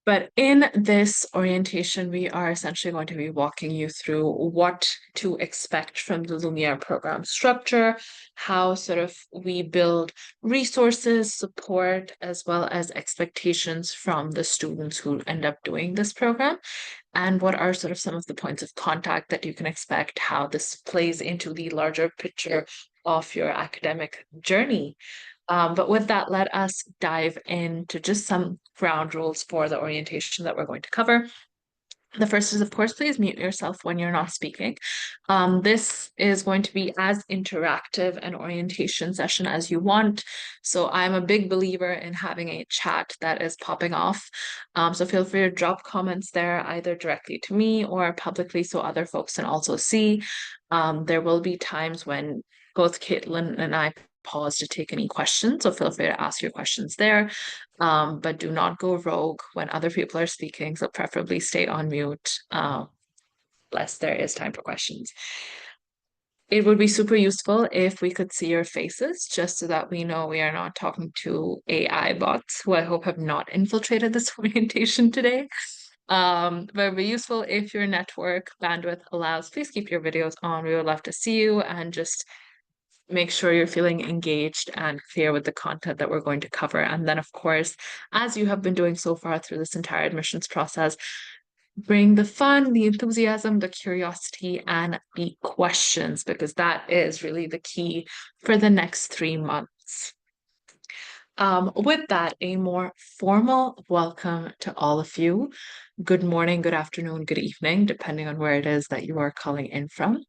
But in this orientation, we are essentially going to be walking you through what to expect from the Lumiere program structure, how sort of we build resources, support, as well as expectations from the students who end up doing this program, and what are sort of some of the points of contact that you can expect, how this plays into the larger picture of your academic journey. But with that, let us dive into just some ground rules for the orientation that we're going to cover. The first is, of course, please mute yourself when you're not speaking. This is going to be as interactive an orientation session as you want. So I'm a big believer in having a chat that is popping off. So feel free to drop comments there, either directly to me or publicly so other folks can also see. There will be times when both Kaitlin and I pause to take any questions, so feel free to ask your questions there. But do not go rogue when other people are speaking, so preferably stay on mute, lest there is time for questions. It would be super useful if we could see your faces, just so that we know we are not talking to AI bots, who I hope have not infiltrated this orientation today. But it'd be useful if your network bandwidth allows. Please keep your videos on. We would love to see you, and just make sure you're feeling engaged and clear with the content that we're going to cover. And then, of course, as you have been doing so far through this entire admissions process, bring the fun, the enthusiasm, the curiosity, and the questions, because that is really the key for the next 3 months. With that, a more formal welcome to all of you. Good morning, good afternoon, good evening, depending on where it is that you are calling in from.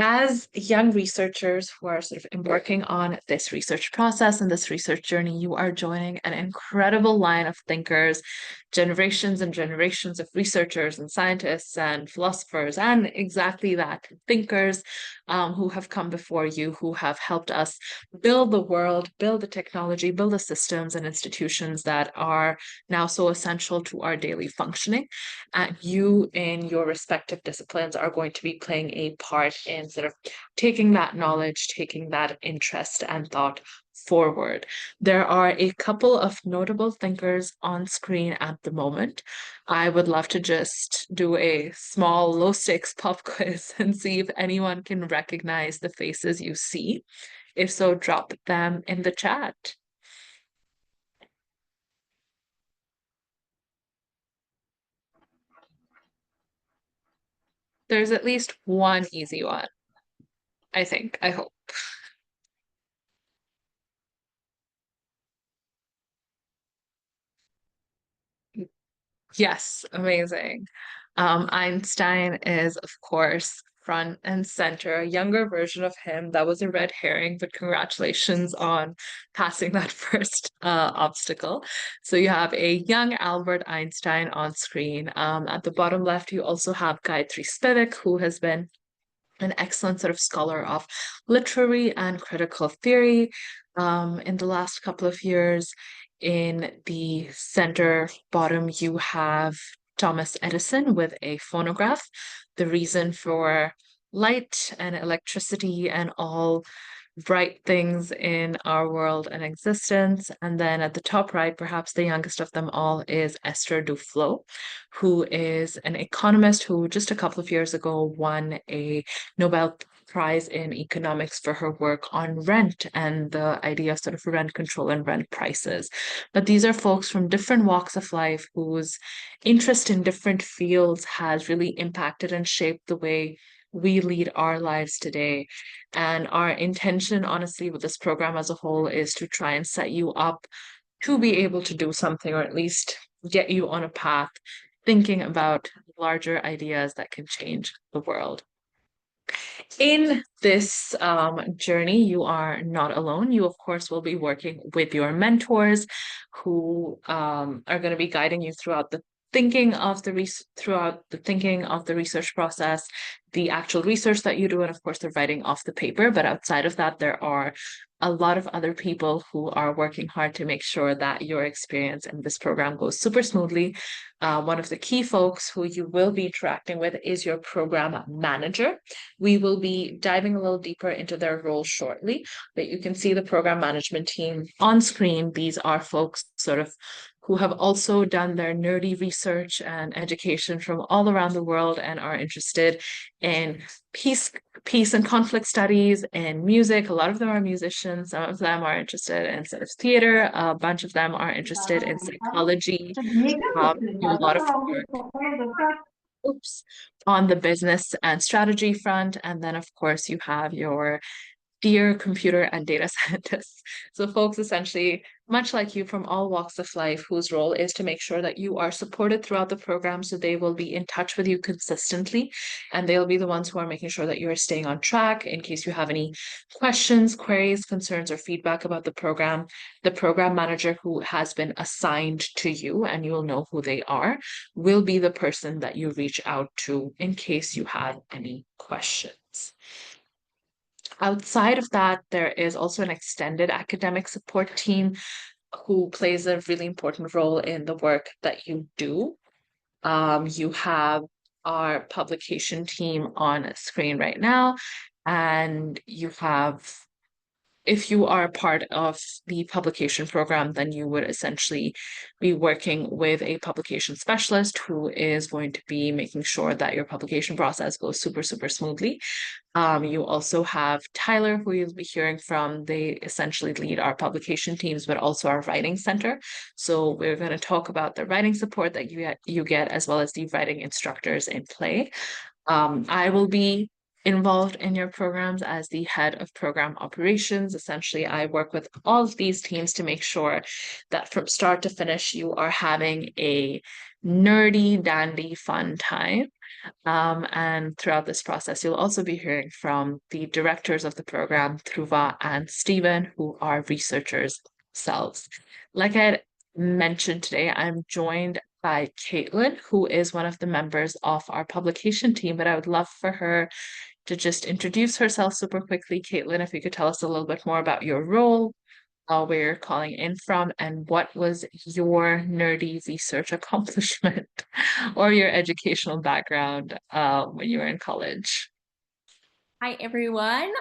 As young researchers who are sort of embarking on this research process and this research journey, you are joining an incredible line of thinkers, generations and generations of researchers and scientists and philosophers, and exactly that, thinkers who have come before you, who have helped us build the world, build the technology, build the systems and institutions that are now so essential to our daily functioning. And you, in your respective disciplines, are going to be playing a part in sort of taking that knowledge, taking that interest and thought forward. There are a couple of notable thinkers on screen at the moment. I would love to just do a small low stakes pop quiz and see if anyone can recognize the faces you see. If so, drop them in the chat. There's at least one easy one, I think, I hope. Yes, amazing. Einstein is, of course, front and center, a younger version of him. That was a red herring, but congratulations on passing that first obstacle. So you have a young Albert Einstein on screen. At the bottom left, you also have Gayatri Spivak, who has been an excellent sort of scholar of literary and critical theory in the last couple of years. In the center bottom, you have Thomas Edison with a phonograph. The reason for light and electricity and all bright things in our world and existence. And then at the top right, perhaps the youngest of them all, is Esther Duflo, who is an economist who just a couple of years ago won a Nobel Prize in economics for her work on rent and the idea of sort of rent control and rent prices. But these are folks from different walks of life whose interest in different fields has really impacted and shaped the way we lead our lives today. And our intention, honestly, with this program as a whole is to try and set you up to be able to do something, or at least get you on a path thinking about larger ideas that can change the world. In this journey, you are not alone. You, of course, will be working with your mentors who are going to be guiding you throughout the thinking of throughout the thinking of the research process, the actual research that you do, and of course the writing of the paper. But outside of that, there are a lot of other people who are working hard to make sure that your experience in this program goes super smoothly. One of the key folks who you will be interacting with is your program manager. We will be diving a little deeper into their role shortly, but you can see the program management team on screen. These are folks sort of who have also done their nerdy research and education from all around the world and are interested in peace and conflict studies and music. A lot of them are musicians. Some of them are interested in sort of theater. A bunch of them are interested in psychology. Do a lot of work, oops, on the business and strategy front. And then, of course, you have your dear computer and data scientists. So folks essentially, much like you from all walks of life, whose role is to make sure that you are supported throughout the program. So they will be in touch with you consistently, and they'll be the ones who are making sure that you are staying on track in case you have any questions, queries, concerns, or feedback about the program. The program manager who has been assigned to you, and you will know who they are, will be the person that you reach out to in case you have any questions. Outside of that, there is also an extended academic support team who plays a really important role in the work that you do. You have our publication team on screen right now, and you have, if you are a part of the publication program, then you would essentially be working with a publication specialist who is going to be making sure that your publication process goes super, super smoothly. You also have Tyler, who you'll be hearing from. They essentially lead our publication teams, but also our writing center. So we're going to talk about the writing support that you get, as well as the writing instructors in play. I will be involved in your programs as the head of program operations. Essentially, I work with all of these teams to make sure that from start to finish, you are having a nerdy, dandy, fun time. And throughout this process, you'll also be hearing from the directors of the program, Dhruva and Stephen, who are researchers themselves. Like I had mentioned today, I'm joined by Kaitlin, who is one of the members of our publication team, but I would love for her to just introduce herself super quickly. Kaitlin, if you could tell us a little bit more about your role, where you're calling in from, and what was your nerdy research accomplishment or your educational background when you were in college. Hi, everyone.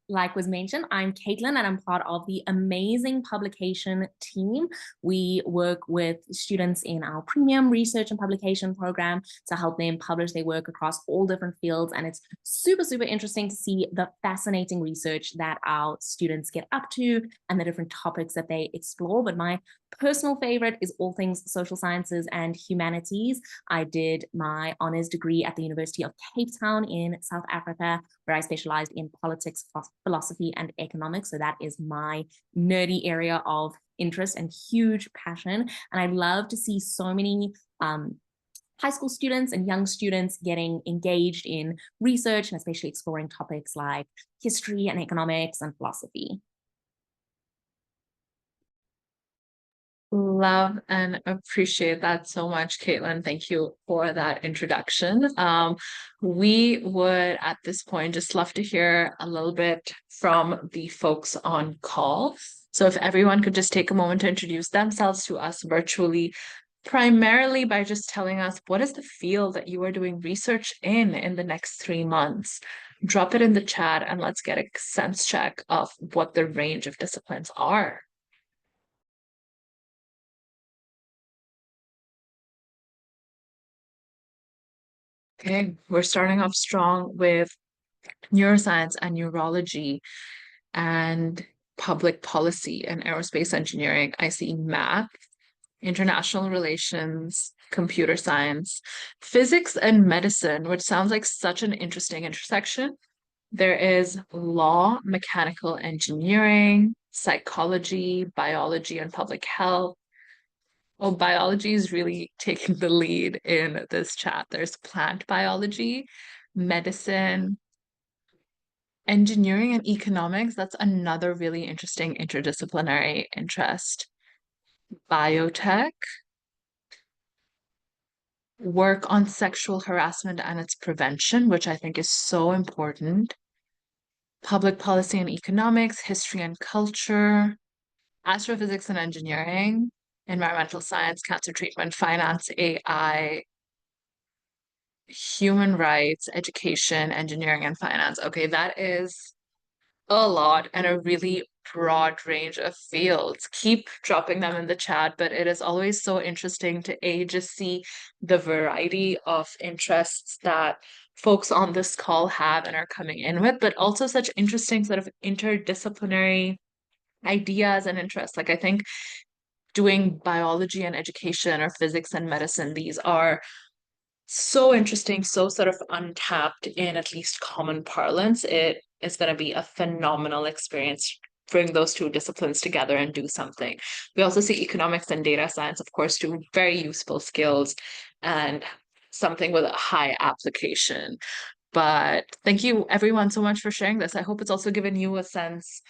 Like was mentioned, I'm Kaitlin, and I'm part of the amazing publication team. We work with students in our premium research and publication program to help them publish their work across all different fields. And it's super, super interesting to see the fascinating research that our students get up to and the different topics that they explore. But my personal favorite is all things social sciences and humanities. I did my honors degree at the University of Cape Town in South Africa, where I specialized in politics, philosophy, and economics. So that is my nerdy area of interest and huge passion. And I love to see so many high school students and young students getting engaged in research and especially exploring topics like history and economics and philosophy. Love and appreciate that so much, Kaitlin. Thank you for that introduction. We would at this point just love to hear a little bit from the folks on call. So if everyone could just take a moment to introduce themselves to us virtually, primarily by just telling us what is the field that you are doing research in the next 3 months. Drop it in the chat and let's get a sense check of what the range of disciplines are. Okay, we're starting off strong with neuroscience and neurology and public policy and aerospace engineering. I see math, international relations, computer science, physics, and medicine, which sounds like such an interesting intersection. There is law, mechanical engineering, psychology, biology, and public health. Oh, biology is really taking the lead in this chat. There's plant biology, medicine, engineering, and economics. That's another really interesting interdisciplinary interest. Biotech, work on sexual harassment and its prevention, which I think is so important, public policy and economics, history and culture, astrophysics and engineering, environmental science, cancer treatment, finance, AI, human rights, education, engineering, and finance. Okay, that is a lot and a really broad range of fields. Keep dropping them in the chat, but it is always so interesting to just see the variety of interests that folks on this call have and are coming in with, but also such interesting sort of interdisciplinary ideas and interests. Like I think doing biology and education or physics and medicine, these are so interesting, so sort of untapped in at least common parlance. It is going to be a phenomenal experience. Bring those two disciplines together and do something. We also see economics and data science, of course, two very useful skills and something with a high application. But thank you everyone so much for sharing this. I hope it's also given you a sense,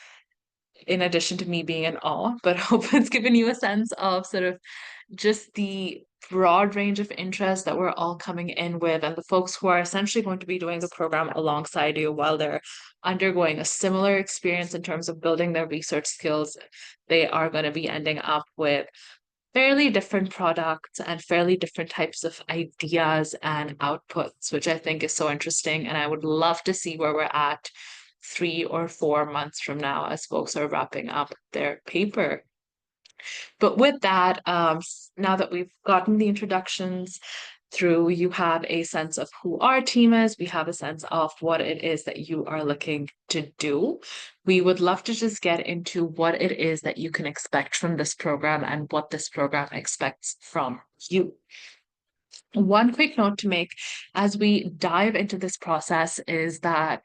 in addition to me being in awe, but I hope it's given you a sense of sort of just the broad range of interests that we're all coming in with, and the folks who are essentially going to be doing the program alongside you while they're undergoing a similar experience in terms of building their research skills. They are going to be ending up with fairly different products and fairly different types of ideas and outputs, which I think is so interesting. And I would love to see where we're at 3 or 4 months from now as folks are wrapping up their paper. But with that, now that we've gotten the introductions through, you have a sense of who our team is, we have a sense of what it is that you are looking to do. We would love to just get into what it is that you can expect from this program and what this program expects from you. One quick note to make as we dive into this process is that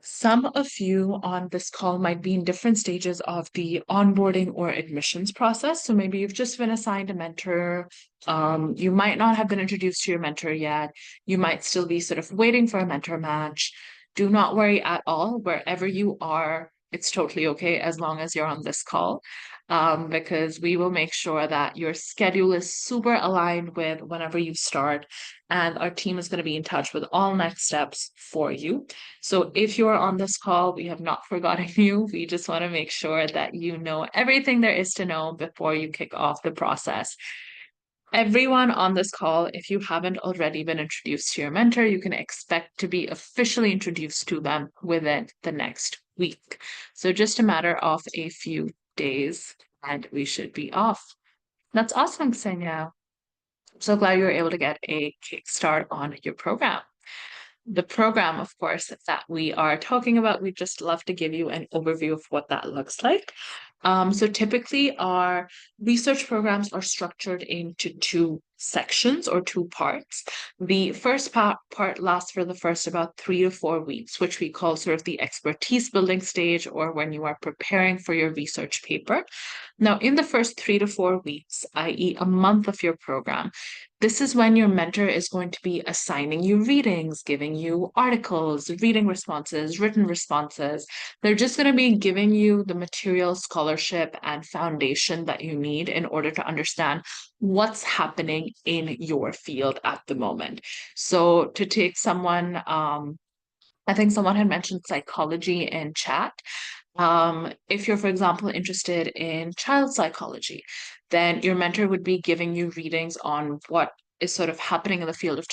some of you on this call might be in different stages of the onboarding or admissions process. So maybe you've just been assigned a mentor. You might not have been introduced to your mentor yet. You might still be sort of waiting for a mentor match. Do not worry at all. Wherever you are, it's totally okay as long as you're on this call. Because we will make sure that your schedule is super aligned with whenever you start, and our team is going to be in touch with all next steps for you. So if you're on this call, we have not forgotten you. We just want to make sure that you know everything there is to know before you kick off the process. Everyone on this call, if you haven't already been introduced to your mentor, you can expect to be officially introduced to them within the next week. So just a matter of a few days and we should be off. That's awesome, Ksenia. I'm so glad you were able to get a kickstart on your program. The program, of course, that we are talking about, we'd just love to give you an overview of what that looks like. So typically our research programs are structured into two sections or two parts. The first part lasts for the first about 3 to 4 weeks, which we call sort of the expertise building stage, or when you are preparing for your research paper. Now, in the first 3 to 4 weeks, i.e. a month of your program, this is when your mentor is going to be assigning you readings, giving you articles, reading responses, written responses. They're just going to be giving you the material, scholarship, and foundation that you need in order to understand what's happening in your field at the moment. So to take someone, I think someone had mentioned psychology in chat. If you're, for example, interested in child psychology, then your mentor would be giving you readings on what is sort of happening in the field of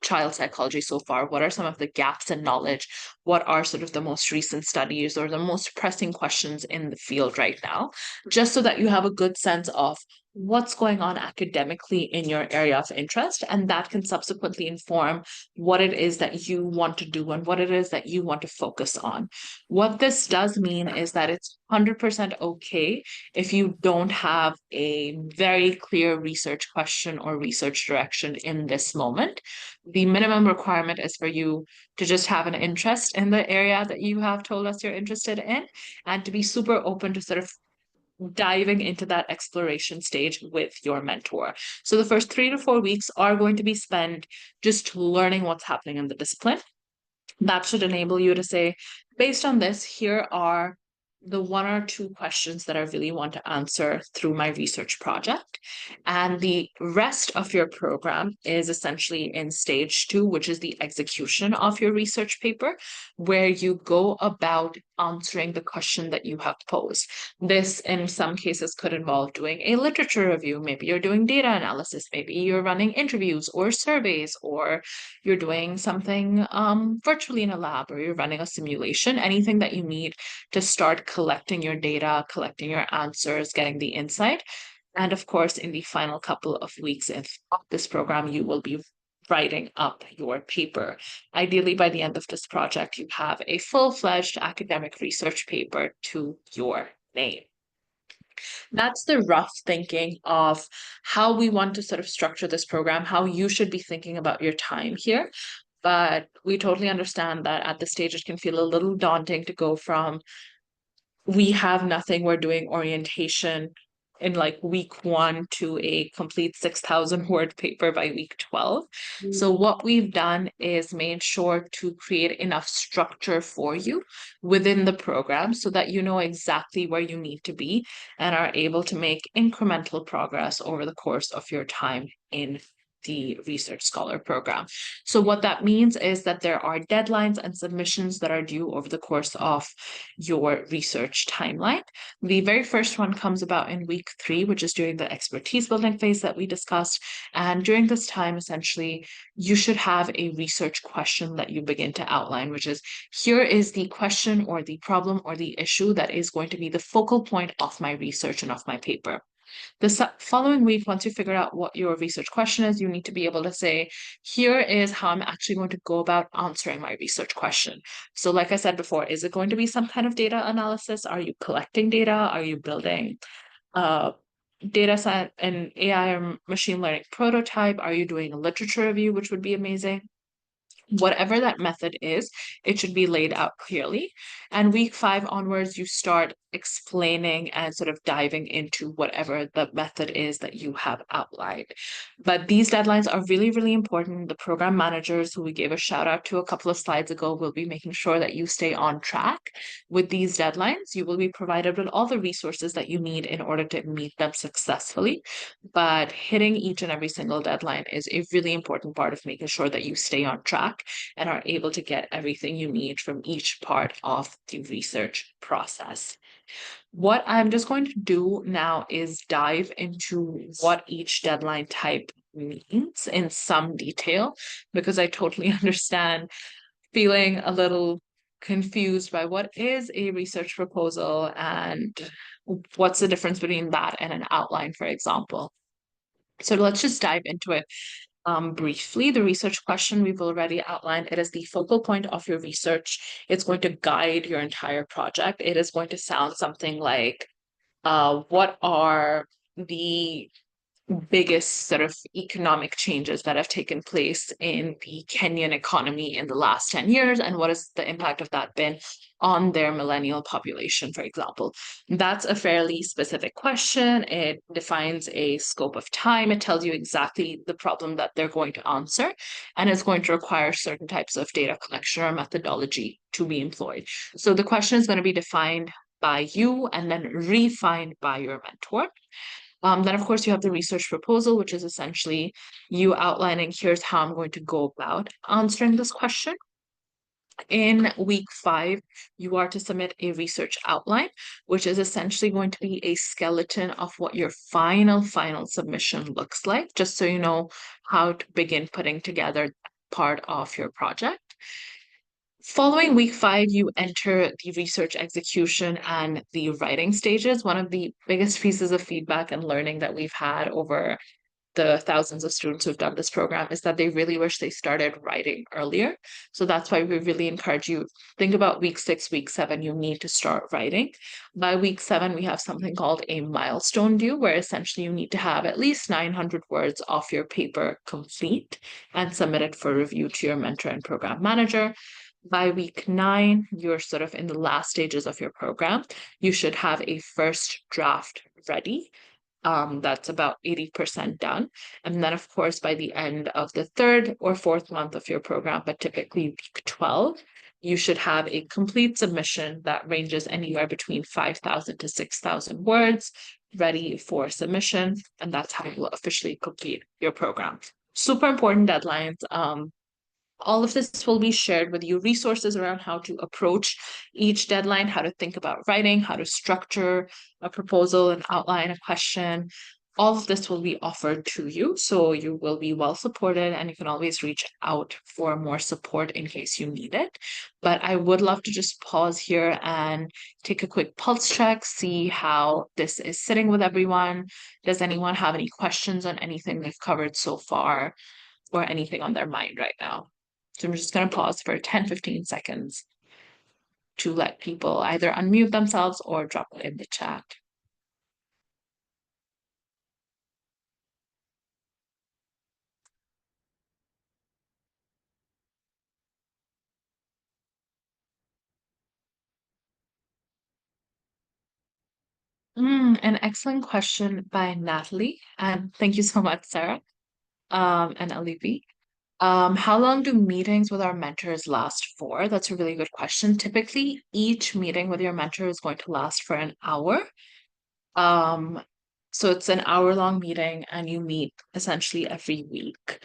child psychology so far. What are some of the gaps in knowledge? What are sort of the most recent studies or the most pressing questions in the field right now? Just so that you have a good sense of what's going on academically in your area of interest, and that can subsequently inform what it is that you want to do and what it is that you want to focus on. What this does mean is that it's 100% okay if you don't have a very clear research question or research direction in this moment. The minimum requirement is for you to just have an interest in the area that you have told us you're interested in, and to be super open to sort of diving into that exploration stage with your mentor. So the first 3 to 4 weeks are going to be spent just learning what's happening in the discipline. That should enable you to say, based on this, here are the 1 or 2 questions that I really want to answer through my research project. And the rest of your program is essentially in stage 2, which is the execution of your research paper, where you go about answering the question that you have posed. This, in some cases, could involve doing a literature review. Maybe you're doing data analysis. Maybe you're running interviews or surveys, or you're doing something virtually in a lab, or you're running a simulation, anything that you need to start collecting your data, collecting your answers, getting the insight. And of course, in the final couple of weeks of this program, you will be writing up your paper. Ideally, by the end of this project, you have a full-fledged academic research paper to your name. That's the rough thinking of how we want to sort of structure this program, how you should be thinking about your time here. But we totally understand that at this stage, it can feel a little daunting to go from we have nothing, we're doing orientation in like week 1 to a complete 6,000 word paper by week 12. So what we've done is made sure to create enough structure for you within the program so that you know exactly where you need to be and are able to make incremental progress over the course of your time in the Research Scholar program. So what that means is that there are deadlines and submissions that are due over the course of your research timeline. The very first one comes about in week 3, which is during the expertise building phase that we discussed. And during this time, essentially, you should have a research question that you begin to outline, which is, here is the question or the problem or the issue that is going to be the focal point of my research and of my paper. The following week, once you figure out what your research question is, you need to be able to say, here is how I'm actually going to go about answering my research question. So like I said before, is it going to be some kind of data analysis? Are you collecting data? Are you building a data set and AI or machine learning prototype? Are you doing a literature review, which would be amazing? Whatever that method is, it should be laid out clearly. And week 5 onwards, you start explaining and sort of diving into whatever the method is that you have outlined. But these deadlines are really, really important. The program managers, who we gave a shout out to a couple of slides ago, will be making sure that you stay on track with these deadlines. You will be provided with all the resources that you need in order to meet them successfully. But hitting each and every single deadline is a really important part of making sure that you stay on track and are able to get everything you need from each part of the research process. What I'm just going to do now is dive into what each deadline type means in some detail, because I totally understand feeling a little confused by what is a research proposal and what's the difference between that and an outline, for example. So let's just dive into it. Briefly, the research question we've already outlined. It is the focal point of your research. It's going to guide your entire project. It is going to sound something like, what are the biggest sort of economic changes that have taken place in the Kenyan economy in the last 10 years, and what has the impact of that been on their millennial population, for example. That's a fairly specific question. It defines a scope of time. It tells you exactly the problem that they're going to answer, and it's going to require certain types of data collection or methodology to be employed. So the question is going to be defined by you and then refined by your mentor. Then, of course, you have the research proposal, which is essentially you outlining, here's how I'm going to go about answering this question. In week 5, you are to submit a research outline, which is essentially going to be a skeleton of what your final submission looks like, just so you know how to begin putting together part of your project. Following week 5, you enter the research execution and the writing stages. One of the biggest pieces of feedback and learning that we've had over the thousands of students who've done this program is that they really wish they started writing earlier. So that's why we really encourage you, think about week 6, week 7, you need to start writing. By week 7, we have something called a milestone due, where essentially you need to have at least 900 words of your paper complete and submit it for review to your mentor and program manager. By week 9, you're sort of in the last stages of your program. You should have a first draft ready. That's about 80% done. And then, of course, by the end of the 3rd or 4th month of your program, but typically week 12, you should have a complete submission that ranges anywhere between 5,000 to 6,000 words ready for submission. And that's how you will officially complete your program. Super important deadlines. All of this will be shared with you, resources around how to approach each deadline, how to think about writing, how to structure a proposal, an outline, a question. All of this will be offered to you. So you will be well supported, and you can always reach out for more support in case you need it. But I would love to just pause here and take a quick pulse check, see how this is sitting with everyone. Does anyone have any questions on anything we've covered so far, or anything on their mind right now? So I'm just going to pause for 10-15 seconds to let people either unmute themselves or drop it in the chat. An excellent question by Natalie. And thank you so much, Sarah, and Alivi. How long do meetings with our mentors last for? That's a really good question. Typically, each meeting with your mentor is going to last for an hour. So it's an hour-long meeting, and you meet essentially every week.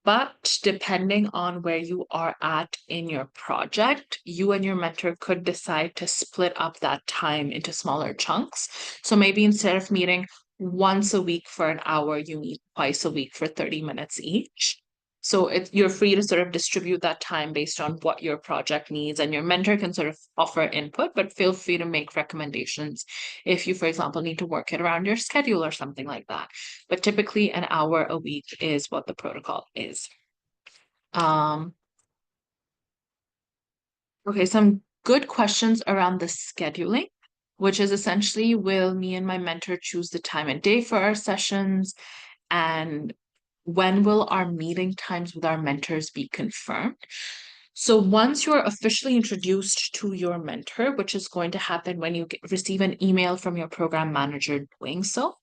But depending on where you are at in your project, you and your mentor could decide to split up that time into smaller chunks. So maybe instead of meeting once a week for an hour, you meet twice a week for 30 minutes each. So you're free to sort of distribute that time based on what your project needs, and your mentor can sort of offer input, but feel free to make recommendations if you, for example, need to work it around your schedule or something like that. But typically an hour a week is what the protocol is. Okay, some good questions around the scheduling, which is essentially, will me and my mentor choose the time and day for our sessions? And when will our meeting times with our mentors be confirmed? So once you're officially introduced to your mentor, which is going to happen when you receive an email from your program manager doing so,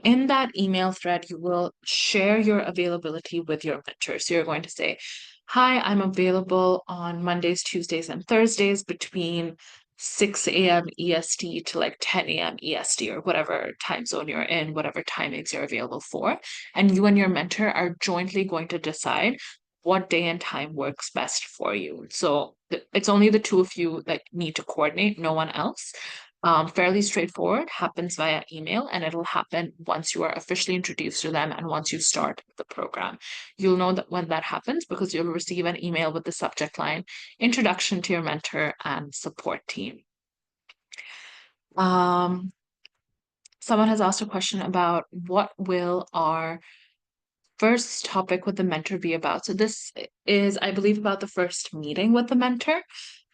in that email thread, you will share your availability with your mentor. So you're going to say, hi, I'm available on Mondays, Tuesdays, and Thursdays between 6 a.m. EST to like 10 a.m. EST, or whatever time zone you're in, whatever timings you're available for. And you and your mentor are jointly going to decide what day and time works best for you. So it's only the two of you that need to coordinate, no one else. Fairly straightforward, happens via email, and it'll happen once you are officially introduced to them and once you start the program. You'll know that when that happens because you'll receive an email with the subject line, introduction to your mentor and support team. Someone has asked a question about what will our first topic with the mentor be about. So this is, I believe, about the first meeting with the mentor.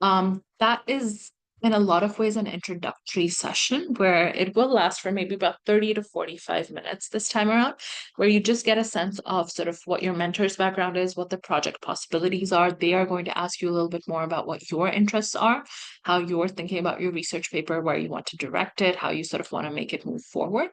That is in a lot of ways an introductory session where it will last for maybe about 30 to 45 minutes this time around, where you just get a sense of sort of what your mentor's background is, what the project possibilities are. They are going to ask you a little bit more about what your interests are, how you're thinking about your research paper, where you want to direct it, how you sort of want to make it move forward.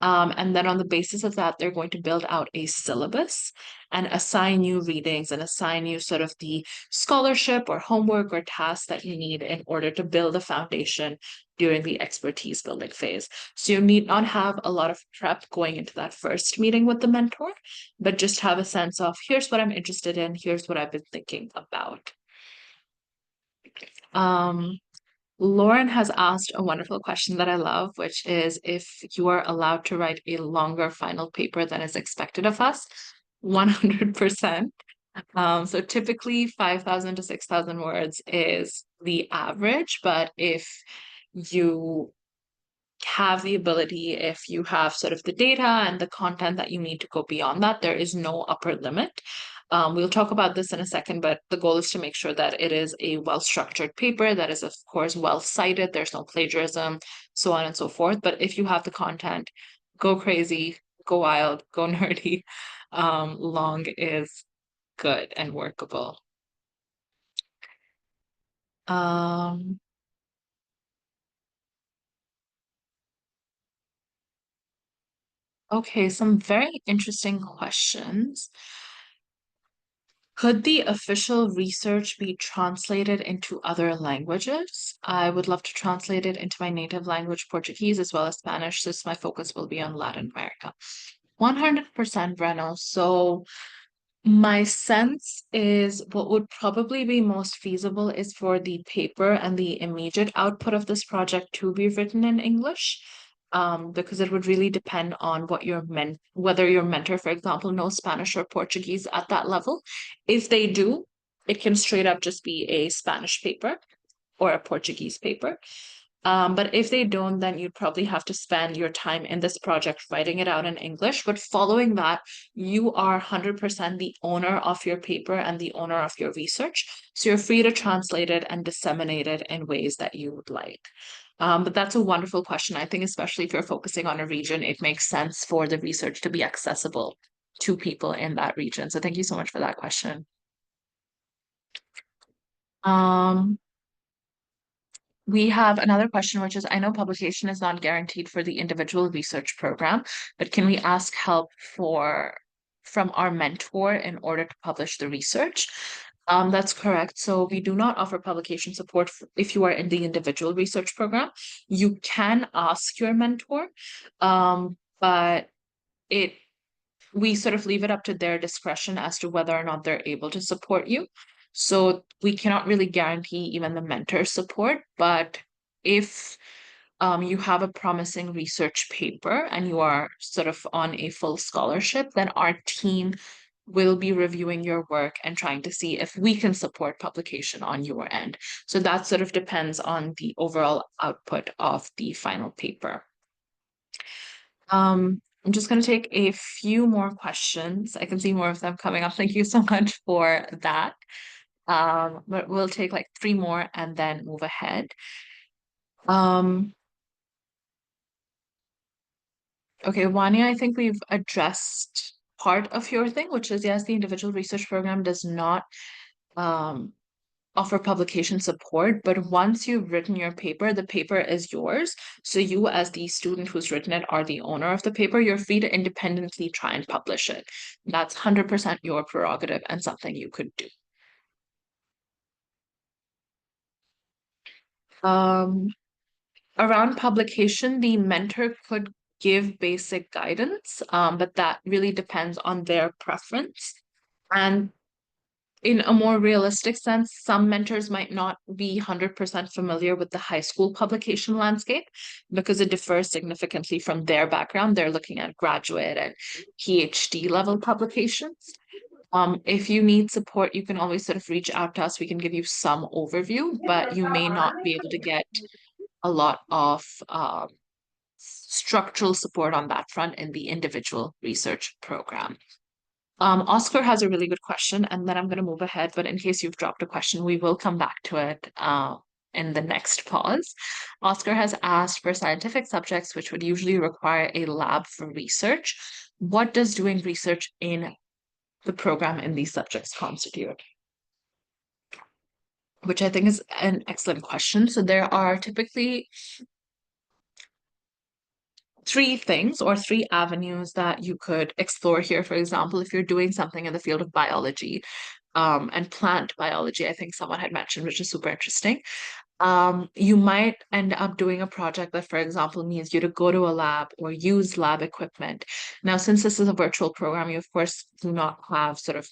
And then on the basis of that, they're going to build out a syllabus and assign you readings and assign you sort of the scholarship or homework or tasks that you need in order to build a foundation during the expertise building phase. So you need not have a lot of prep going into that first meeting with the mentor, but just have a sense of, here's what I'm interested in, here's what I've been thinking about. Lauren has asked a wonderful question that I love, which is if you are allowed to write a longer final paper than is expected of us. 100%. So typically 5,000 to 6,000 words is the average, but if you have the ability, if you have sort of the data and the content that you need to go beyond that, there is no upper limit. We'll talk about this in a second, but the goal is to make sure that it is a well-structured paper that is, of course, well-cited. There's no plagiarism, so on and so forth. But if you have the content, go crazy, go wild, go nerdy. Long is good and workable. Okay, some very interesting questions. Could the official research be translated into other languages? I would love to translate it into my native language, Portuguese, as well as Spanish, since my focus will be on Latin America. 100% Breno. So my sense is what would probably be most feasible is for the paper and the immediate output of this project to be written in English, because it would really depend on what whether your mentor, for example, knows Spanish or Portuguese at that level. If they do, it can straight up just be a Spanish paper or a Portuguese paper. But if they don't, then you'd probably have to spend your time in this project writing it out in English. But following that, you are 100% the owner of your paper and the owner of your research. So you're free to translate it and disseminate it in ways that you would like. But that's a wonderful question. I think especially if you're focusing on a region, it makes sense for the research to be accessible to people in that region. So thank you so much for that question. Um, We have another question, which is, I know publication is not guaranteed for the individual research program, but can we ask help from our mentor in order to publish the research? That's correct. So we do not offer publication support if you are in the individual research program. You can ask your mentor, but we sort of leave it up to their discretion as to whether or not they're able to support you. So we cannot really guarantee even the mentor support, but if you have a promising research paper and you are sort of on a full scholarship, then our team will be reviewing your work and trying to see if we can support publication on your end. So that sort of depends on the overall output of the final paper. I'm just going to take a few more questions. I can see more of them coming up. Thank you so much for that. But we'll take like 3 more and then move ahead. Okay, Wanya, I think we've addressed part of your thing, which is yes, the individual research program does not offer publication support, but once you've written your paper, the paper is yours. So you, as the student who's written it, are the owner of the paper. You're free to independently try and publish it. That's 100% your prerogative and something you could do. Around publication, the mentor could give basic guidance, but that really depends on their preference. And in a more realistic sense, some mentors might not be 100% familiar with the high school publication landscape because it differs significantly from their background. They're looking at graduate and PhD level publications. If you need support, you can always sort of reach out to us. We can give you some overview, but you may not be able to get a lot of structural support on that front in the individual research program. Oscar has a really good question, and then I'm going to move ahead. But in case you've dropped a question, we will come back to it in the next pause. Oscar has asked for scientific subjects, which would usually require a lab for research. What does doing research in the program in these subjects constitute? Which I think is an excellent question. So there are typically 3 things or 3 avenues that you could explore here. For example, if you're doing something in the field of biology and plant biology, I think someone had mentioned, which is super interesting. You might end up doing a project that, for example, needs you to go to a lab or use lab equipment. Now, since this is a virtual program, you of course do not have sort of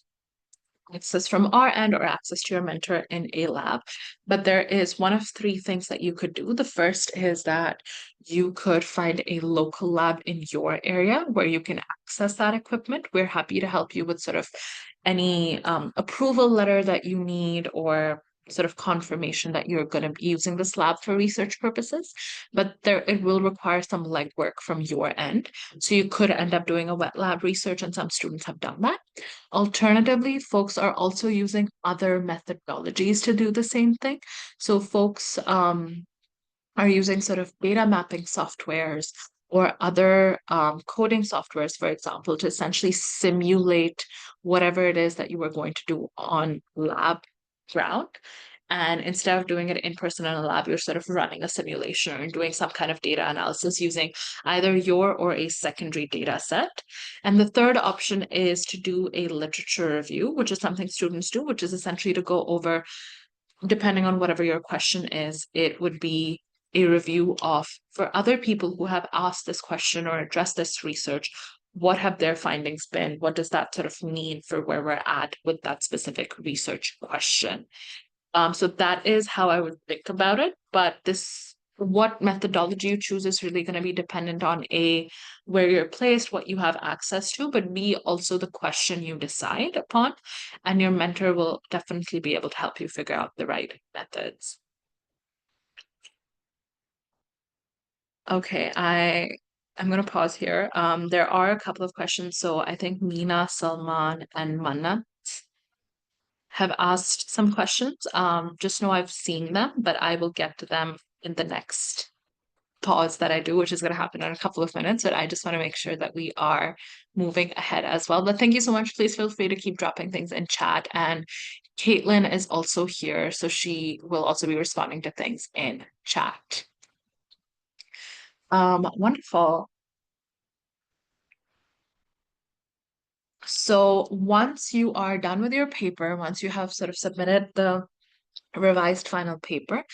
access from our end or access to your mentor in a lab. But there is one of 3 things that you could do. The first is that you could find a local lab in your area where you can access that equipment. We're happy to help you with sort of any approval letter that you need or sort of confirmation that you're going to be using this lab for research purposes, but it will require some legwork from your end. So you could end up doing a wet lab research, and some students have done that. Alternatively, folks are also using other methodologies to do the same thing. So folks are using sort of data mapping softwares or other coding softwares, for example, to essentially simulate whatever it is that you were going to do on lab ground. And instead of doing it in person in a lab, you're sort of running a simulation or doing some kind of data analysis using either your or a secondary data set. And the third option is to do a literature review, which is something students do, which is essentially to go over, depending on whatever your question is, it would be a review of, for other people who have asked this question or addressed this research, what have their findings been? What does that sort of mean for where we're at with that specific research question? So that is how I would think about it. But what methodology you choose is really going to be dependent on A, where you're placed, what you have access to, but B, also the question you decide upon. And your mentor will definitely be able to help you figure out the right methods. Okay, I'm going to pause here. There are a couple of questions. So I think Meena, Salman, and Manna have asked some questions. Just know I've seen them, but I will get to them in the next pause that I do, which is going to happen in a couple of minutes. But I just want to make sure that we are moving ahead as well. But thank you so much. Please feel free to keep dropping things in chat. And Kaitlin is also here, so she will also be responding to things in chat. Wonderful. So once you are done with your paper, once you have sort of submitted the revised final paper,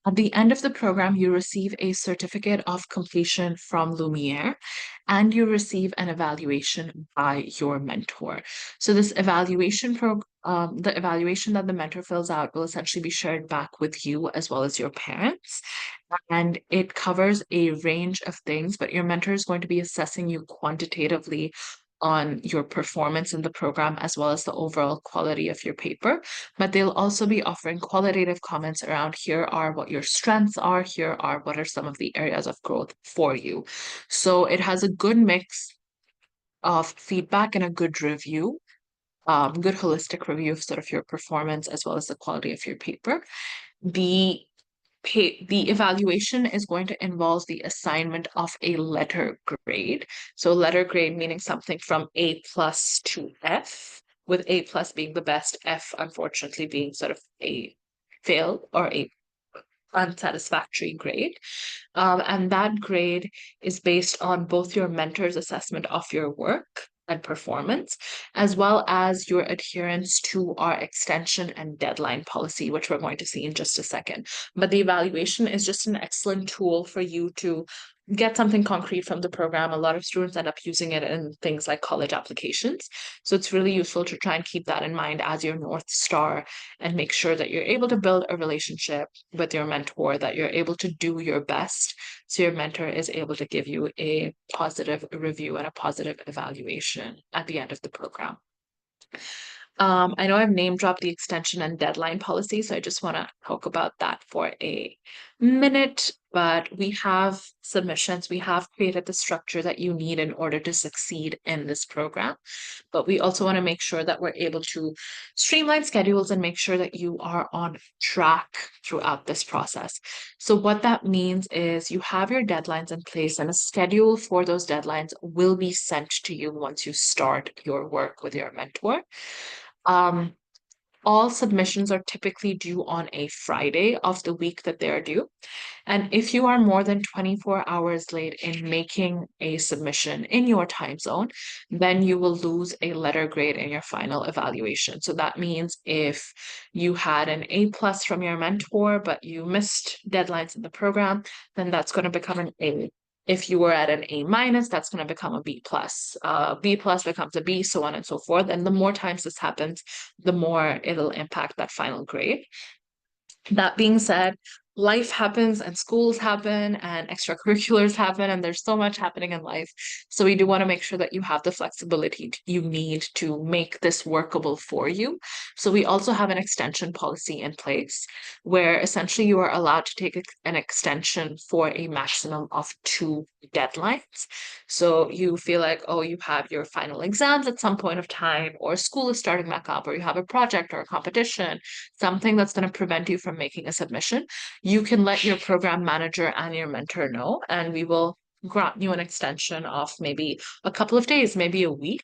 at the end of the program, you receive a certificate of completion from Lumiere and you receive an evaluation by your mentor. So this evaluation the evaluation that the mentor fills out will essentially be shared back with you as well as your parents. And it covers a range of things, but your mentor is going to be assessing you quantitatively on your performance in the program as well as the overall quality of your paper. But they'll also be offering qualitative comments around here are what your strengths are, here are what are some of the areas of growth for you. So it has a good mix of feedback and a good review, good holistic review of sort of your performance as well as the quality of your paper. The the evaluation is going to involve the assignment of a letter grade. So letter grade meaning something from A plus to F, with A plus being the best, F unfortunately being sort of a fail or a unsatisfactory grade. And that grade is based on both your mentor's assessment of your work and performance, as well as your adherence to our extension and deadline policy, which we're going to see in just a second. But the evaluation is just an excellent tool for you to get something concrete from the program. A lot of students end up using it in things like college applications. So it's really useful to try and keep that in mind as your North Star and make sure that you're able to build a relationship with your mentor, that you're able to do your best so your mentor is able to give you a positive review and a positive evaluation at the end of the program. I know I've name dropped the extension and deadline policy, so I just want to talk about that for a minute. But we have submissions, we have created the structure that you need in order to succeed in this program. But we also want to make sure that we're able to streamline schedules and make sure that you are on track throughout this process. So what that means is you have your deadlines in place and a schedule for those deadlines will be sent to you once you start your work with your mentor. All submissions are typically due on a Friday of the week that they're due. And if you are more than 24 hours late in making a submission in your time zone, then you will lose a letter grade in your final evaluation. So that means if you had an A plus from your mentor, but you missed deadlines in the program, then that's going to become an A. If you were at an A minus, that's going to become a B plus. B plus becomes a B, so on and so forth. And the more times this happens, the more it'll impact that final grade. That being said, life happens and schools happen and extracurriculars happen and there's so much happening in life. So we do want to make sure that you have the flexibility you need to make this workable for you. So we also have an extension policy in place where essentially you are allowed to take an extension for a maximum of 2 deadlines. So you feel like, oh, you have your final exams at some point of time, or school is starting back up, or you have a project or a competition, something that's going to prevent you from making a submission, you can let your program manager and your mentor know, and we will grant you an extension of maybe a couple of days, maybe a week,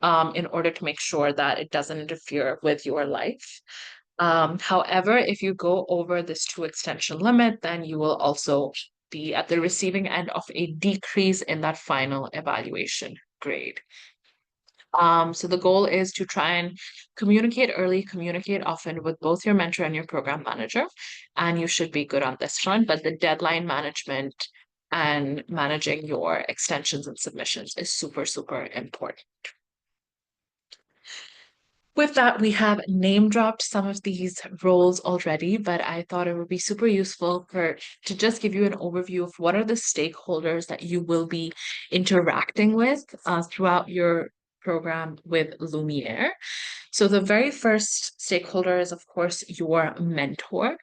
in order to make sure that it doesn't interfere with your life. However, if you go over this 2 extension limit, then you will also be at the receiving end of a decrease in that final evaluation grade. So the goal is to try and communicate early, communicate often with both your mentor and your program manager, and you should be good on this front. But the deadline management and managing your extensions and submissions is super, super important. With that, we have name dropped some of these roles already, but I thought it would be super useful to just give you an overview of what are the stakeholders that you will be interacting with throughout your program with Lumiere. So the very first stakeholder is, of course, your mentor.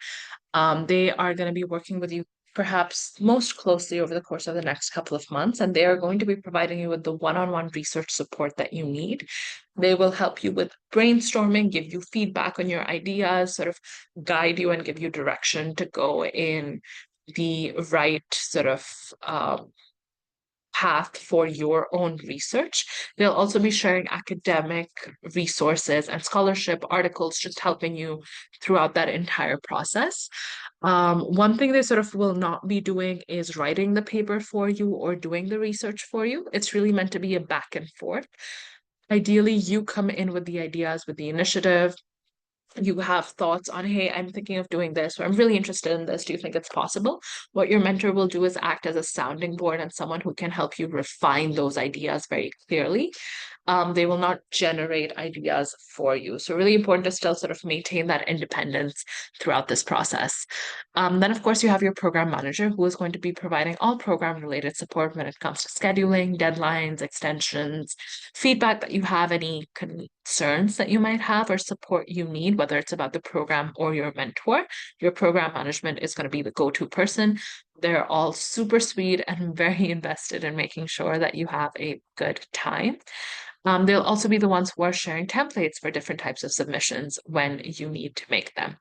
They are going to be working with you perhaps most closely over the course of the next couple of months, and they are going to be providing you with the one-on-one research support that you need. They will help you with brainstorming, give you feedback on your ideas, sort of guide you and give you direction to go in the right sort of path for your own research. They'll also be sharing academic resources and scholarship articles, just helping you throughout that entire process. One thing they sort of will not be doing is writing the paper for you or doing the research for you. It's really meant to be a back and forth. Ideally, you come in with the ideas, with the initiative. You have thoughts on, hey, I'm thinking of doing this, or I'm really interested in this. Do you think it's possible? What your mentor will do is act as a sounding board and someone who can help you refine those ideas very clearly. They will not generate ideas for you. So really important to still sort of maintain that independence throughout this process. Then, of course, you have your program manager who is going to be providing all program related support when it comes to scheduling, deadlines, extensions, feedback that you have, any concerns that you might have or support you need, whether it's about the program or your mentor. Your program management is going to be the go-to person. They're all super sweet and very invested in making sure that you have a good time. They'll also be the ones who are sharing templates for different types of submissions when you need to make them.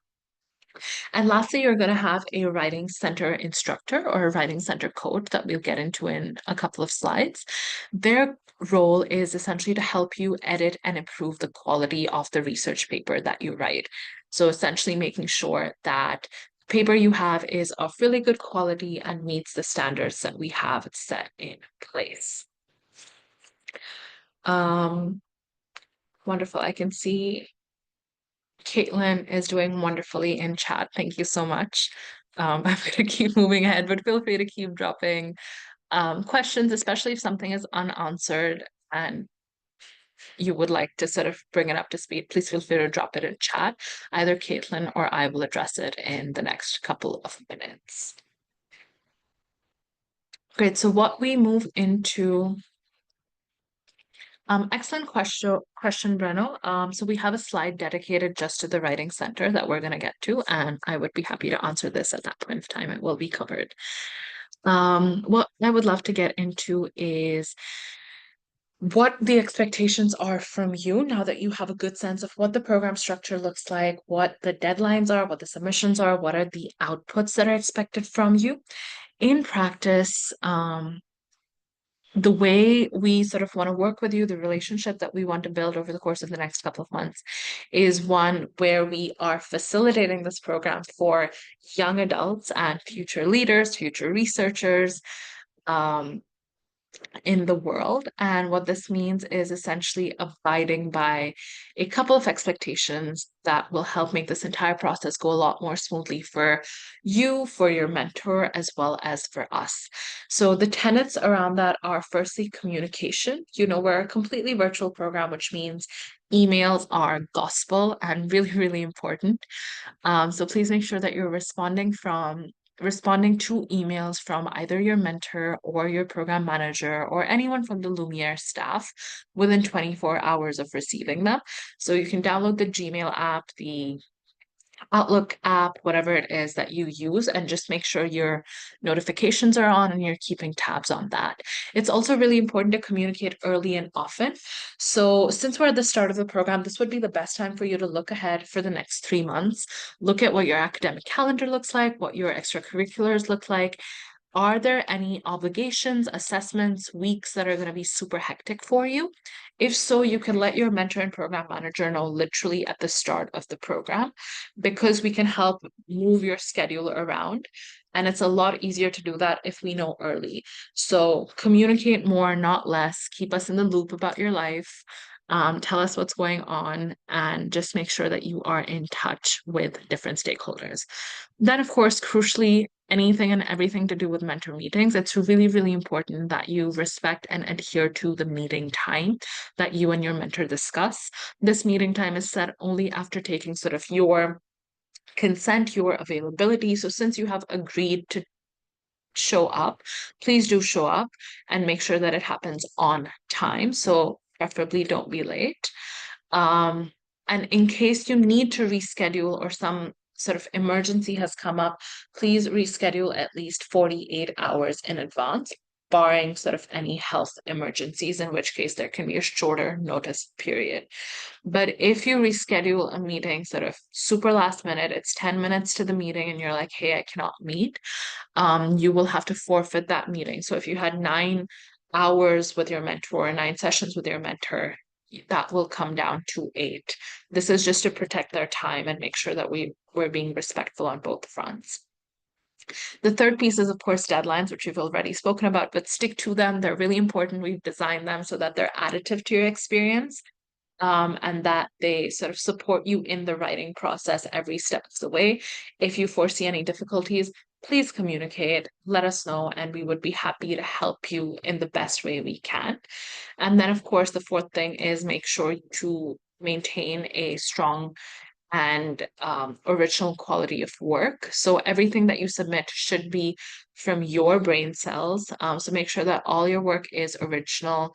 And lastly, you're going to have a writing center instructor or a writing center coach that we'll get into in a couple of slides. Their role is essentially to help you edit and improve the quality of the research paper that you write. So essentially making sure that paper you have is of really good quality and meets the standards that we have set in place. Wonderful. I can see Kaitlin is doing wonderfully in chat. Thank you so much. I'm going to keep moving ahead, but feel free to keep dropping questions, especially if something is unanswered and you would like to sort of bring it up to speed. Please feel free to drop it in chat. Either Kaitlin or I will address it in the next couple of minutes. Great. So what we move into excellent question, Breno. So we have a slide dedicated just to the writing center that we're going to get to, and I would be happy to answer this at that point of time. It will be covered. What I would love to get into is what the expectations are from you now that you have a good sense of what the program structure looks like, what the deadlines are, what the submissions are, what are the outputs that are expected from you. In practice, the way we sort of want to work with you, the relationship that we want to build over the course of the next couple of months is one where we are facilitating this program for young adults and future leaders, future researchers, in the world. And what this means is essentially abiding by a couple of expectations that will help make this entire process go a lot more smoothly for you, for your mentor, as well as for us. So the tenets around that are firstly communication. You know, we're a completely virtual program, which means emails are gospel and really, really important. So please make sure that you're responding to emails from either your mentor or your program manager or anyone from the Lumiere staff within 24 hours of receiving them. So you can download the Gmail app, the Outlook app, whatever it is that you use, and just make sure your notifications are on and you're keeping tabs on that. It's also really important to communicate early and often. So since we're at the start of the program, this would be the best time for you to look ahead for the next 3 months. Look at what your academic calendar looks like, what your extracurriculars look like, are there any obligations, assessments, weeks that are going to be super hectic for you? If so, you can let your mentor and program manager know literally at the start of the program, because we can help move your schedule around. And it's a lot easier to do that if we know early. So communicate more, not less. Keep us in the loop about your life. Tell us what's going on, and just make sure that you are in touch with different stakeholders. Then, of course, crucially, anything and everything to do with mentor meetings, it's really, really important that you respect and adhere to the meeting time that you and your mentor discuss. This meeting time is set only after taking sort of your consent, your availability. So since you have agreed to show up, please do show up and make sure that it happens on time. So preferably don't be late. And in case you need to reschedule or some sort of emergency has come up, please reschedule at least 48 hours in advance, barring sort of any health emergencies, in which case there can be a shorter notice period. But if you reschedule a meeting sort of super last minute, it's 10 minutes to the meeting and you're like, hey, I cannot meet, you will have to forfeit that meeting. So if you had 9 hours with your mentor, 9 sessions with your mentor, that will come down to 8. This is just to protect their time and make sure that we're being respectful on both fronts. The third piece is, of course, deadlines, which we've already spoken about, but stick to them. They're really important. We've designed them so that they're additive to your experience, and that they sort of support you in the writing process every step of the way. If you foresee any difficulties, please communicate, let us know, and we would be happy to help you in the best way we can. And then, of course, the fourth thing is make sure to maintain a strong and original quality of work. So everything that you submit should be from your brain cells. So make sure that all your work is original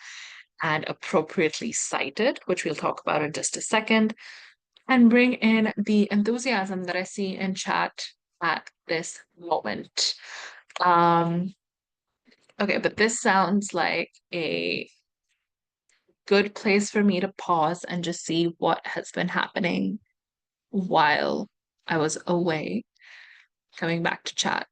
and appropriately cited, which we'll talk about in just a second, and bring in the enthusiasm that I see in chat at this moment. Okay, but this sounds like a good place for me to pause and just see what has been happening while I was away. Coming back to chat.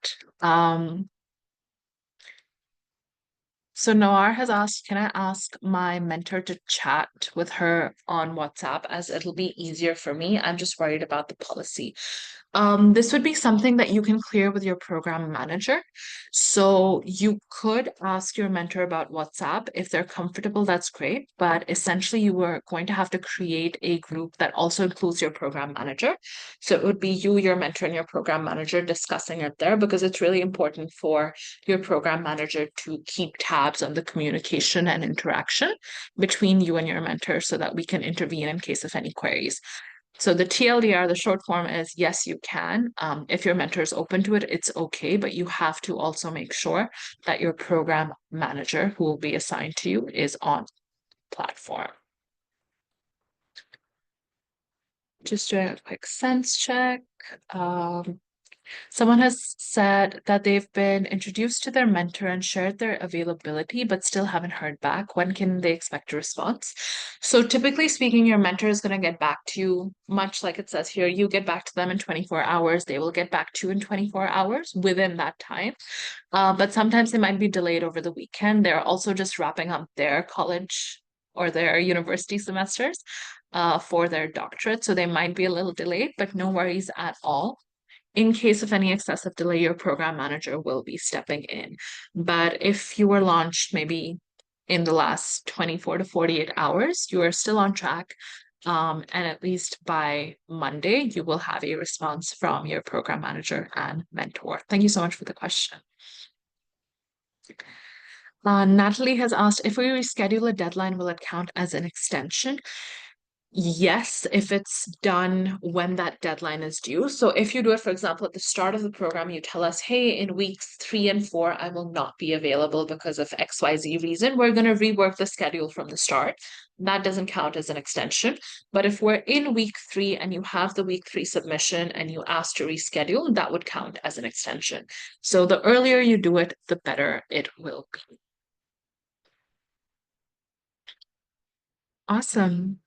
So Noir has asked, can I ask my mentor to chat with her on WhatsApp, as it'll be easier for me? I'm just worried about the policy. This would be something that you can clear with your program manager. So you could ask your mentor about WhatsApp. If they're comfortable, that's great. But essentially, you are going to have to create a group that also includes your program manager. So it would be you, your mentor, and your program manager discussing it there, because it's really important for your program manager to keep tabs on the communication and interaction between you and your mentor so that we can intervene in case of any queries. So the TLDR, the short form is yes, you can. If your mentor is open to it, it's okay, but you have to also make sure that your program manager who will be assigned to you is on platform. Just doing a quick sense check. Someone has said that they've been introduced to their mentor and shared their availability, but still haven't heard back. When can they expect a response? So typically speaking, your mentor is going to get back to you, much like it says here, you get back to them in 24 hours. They will get back to you in 24 hours within that time. But sometimes they might be delayed over the weekend. They're also just wrapping up their college or their university semesters for their doctorate. So they might be a little delayed, but no worries at all. In case of any excessive delay, your program manager will be stepping in. But if you were launched maybe in the last 24 to 48 hours, you are still on track. And at least by Monday, you will have a response from your program manager and mentor. Thank you so much for the question. Natalie has asked, if we reschedule a deadline, will it count as an extension? Yes, if it's done when that deadline is due. So if you do it, for example, at the start of the program, you tell us, hey, in weeks 3 and 4, I will not be available because of XYZ reason. We're going to rework the schedule from the start. That doesn't count as an extension. But if we're in week 3 and you have the week 3 submission and you ask to reschedule, that would count as an extension. So the earlier you do it, the better it will be. Awesome.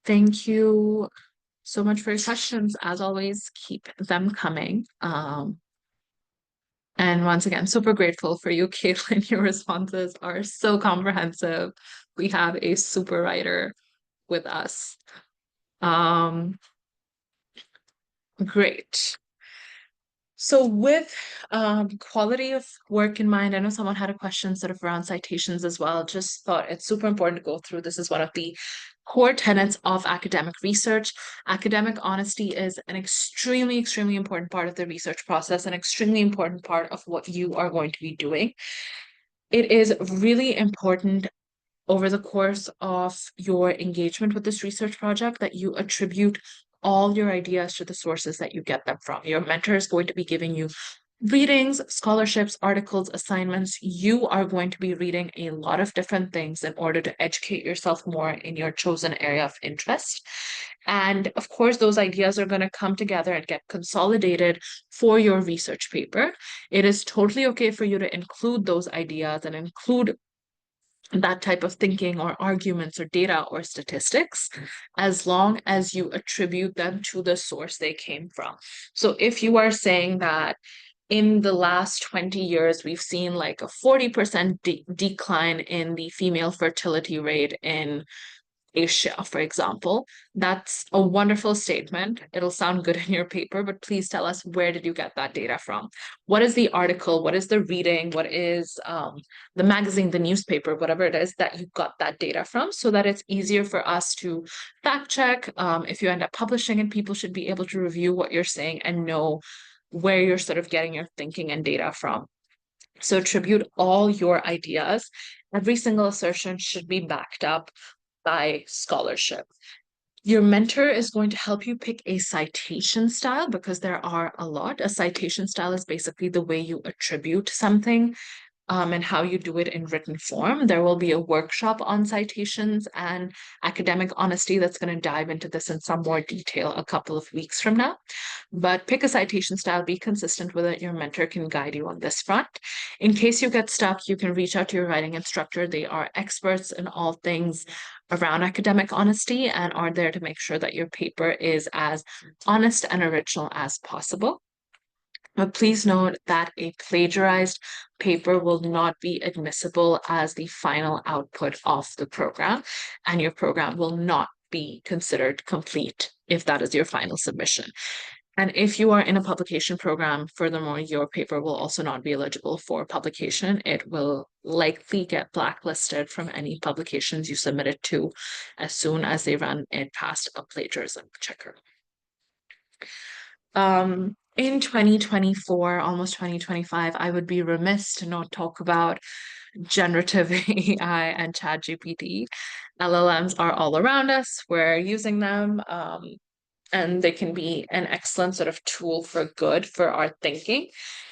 Thank you so much for your questions. As always, keep them coming. And once again, super grateful for you, Kaitlin. Your responses are so comprehensive. We have a super writer with us. Great. So with quality of work in mind, I know someone had a question sort of around citations as well. Just thought it's super important to go through. This is one of the core tenets of academic research. Academic honesty is an extremely, extremely important part of the research process, an extremely important part of what you are going to be doing. It is really important over the course of your engagement with this research project that you attribute all your ideas to the sources that you get them from. Your mentor is going to be giving you readings, scholarships, articles, assignments. You are going to be reading a lot of different things in order to educate yourself more in your chosen area of interest. And of course, those ideas are going to come together and get consolidated for your research paper. It is totally okay for you to include those ideas and include that type of thinking or arguments or data or statistics, as long as you attribute them to the source they came from. So if you are saying that in the last 20 years, we've seen like a 40% decline in the female fertility rate in Asia, for example. That's a wonderful statement. It'll sound good in your paper, but please tell us, where did you get that data from? What is the article? What is the reading? What is the magazine, the newspaper, whatever it is that you got that data from, so that it's easier for us to fact check. If you end up publishing it, people should be able to review what you're saying and know where you're sort of getting your thinking and data from. So attribute all your ideas. Every single assertion should be backed up by scholarship. Your mentor is going to help you pick a citation style, because there are a lot. A citation style is basically the way you attribute something and how you do it in written form. There will be a workshop on citations and academic honesty that's going to dive into this in some more detail a couple of weeks from now. But pick a citation style, be consistent with it. Your mentor can guide you on this front. In case you get stuck, you can reach out to your writing instructor. They are experts in all things around academic honesty and are there to make sure that your paper is as honest and original as possible. But please note that a plagiarized paper will not be admissible as the final output of the program, and your program will not be considered complete if that is your final submission. And if you are in a publication program, furthermore, your paper will also not be eligible for publication. It will likely get blacklisted from any publications you submit it to as soon as they run it past a plagiarism checker. In 2024, almost 2025, I would be remiss to not talk about generative AI and ChatGPT. LLMs are all around us. We're using them, and they can be an excellent sort of tool for good for our thinking.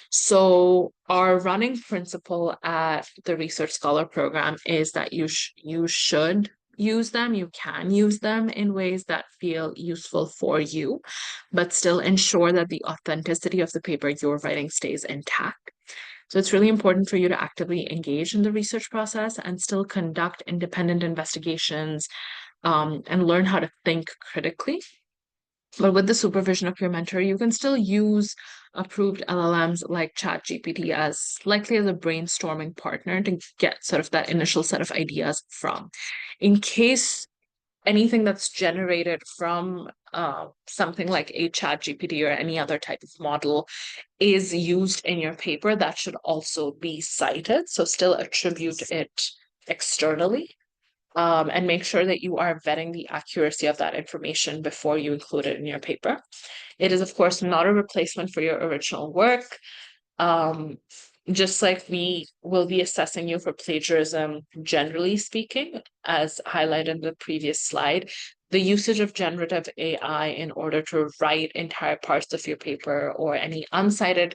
So our running principle at the Research Scholar program is that you should use them, you can use them in ways that feel useful for you, but still ensure that the authenticity of the paper you're writing stays intact. So it's really important for you to actively engage in the research process and still conduct independent investigations and learn how to think critically. But with the supervision of your mentor, you can still use approved LLMs like ChatGPT as likely as a brainstorming partner to get sort of that initial set of ideas from. In case anything that's generated from something like a ChatGPT or any other type of model is used in your paper, that should also be cited. So still attribute it externally. And make sure that you are vetting the accuracy of that information before you include it in your paper. It is, of course, not a replacement for your original work. Just like we will be assessing you for plagiarism, generally speaking, as highlighted in the previous slide, the usage of generative AI in order to write entire parts of your paper or any uncited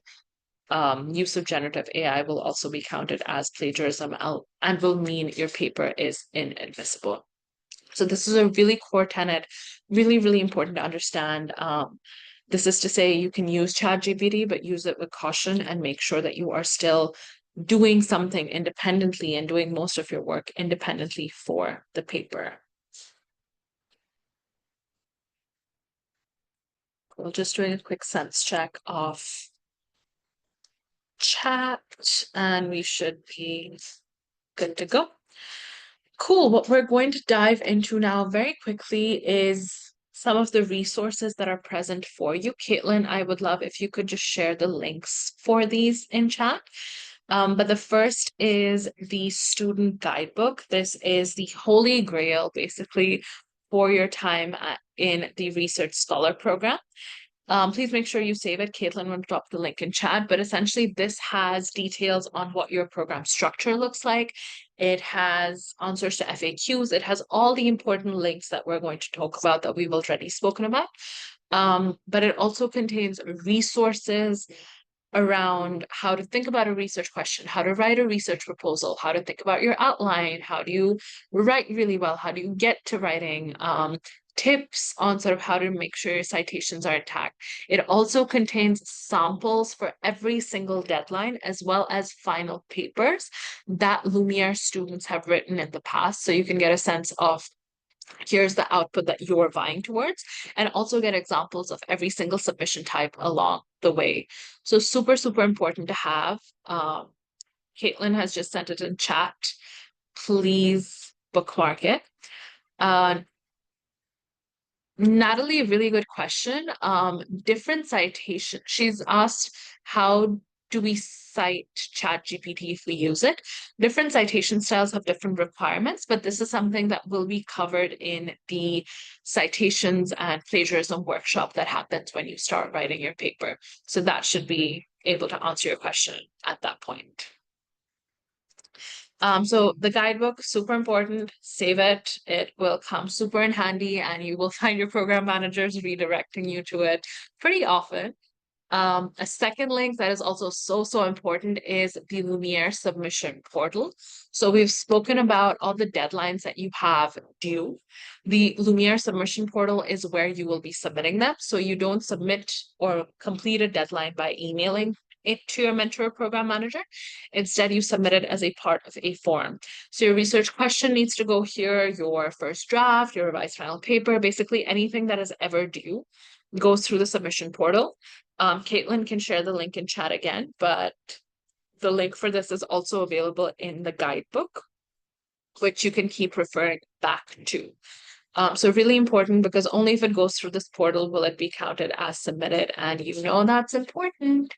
use of generative AI will also be counted as plagiarism and will mean your paper is inadmissible. So this is a really core tenet, really, really important to understand. This is to say you can use ChatGPT, but use it with caution and make sure that you are still doing something independently and doing most of your work independently for the paper. We'll just doing a quick sense check of chat, and we should be good to go. Cool. What we're going to dive into now very quickly is some of the resources that are present for you. Kaitlin, I would love if you could just share the links for these in chat. But the first is the student guidebook. This is the holy grail, basically, for your time in the Research Scholar program. Please make sure you save it. Kaitlin will drop the link in chat, but essentially this has details on what your program structure looks like. It has answers to FAQs. It has all the important links that we're going to talk about that we've already spoken about. But it also contains resources around how to think about a research question, how to write a research proposal, how to think about your outline, how do you write really well, how do you get to writing, tips on sort of how to make sure your citations are intact. It also contains samples for every single deadline, as well as final papers that Lumiere students have written in the past. So you can get a sense of here's the output that you're vying towards, and also get examples of every single submission type along the way. So super, super important to have. Kaitlin has just sent it in chat. Please bookmark it. Natalie, really good question. Different citation. She's asked, how do we cite ChatGPT if we use it? Different citation styles have different requirements, but this is something that will be covered in the citations and plagiarism workshop that happens when you start writing your paper. So that should be able to answer your question at that point. So the guidebook, super important, save it. It will come super in handy and you will find your program managers redirecting you to it pretty often. A second link that is also so important is the Lumiere submission portal. So we've spoken about all the deadlines that you have due. The Lumiere submission portal is where you will be submitting them. So you don't submit or complete a deadline by emailing it to your mentor program manager. Instead, you submit it as a part of a form. So your research question needs to go here, your first draft, your revised final paper, basically anything that is ever due goes through the submission portal. Kaitlin can share the link in chat again, but the link for this is also available in the guidebook, which you can keep referring back to. So really important, because only if it goes through this portal will it be counted as submitted, and you know that's important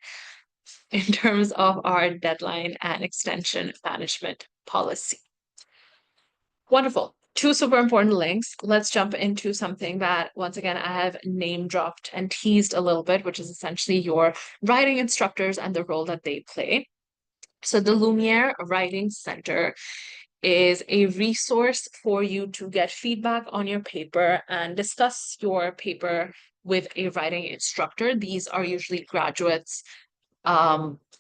in terms of our deadline and extension management policy. Wonderful. Two super important links. Let's jump into something that, once again, I have name dropped and teased a little bit, which is essentially your writing instructors and the role that they play. So the Lumiere Writing Center is a resource for you to get feedback on your paper and discuss your paper with a writing instructor. These are usually graduates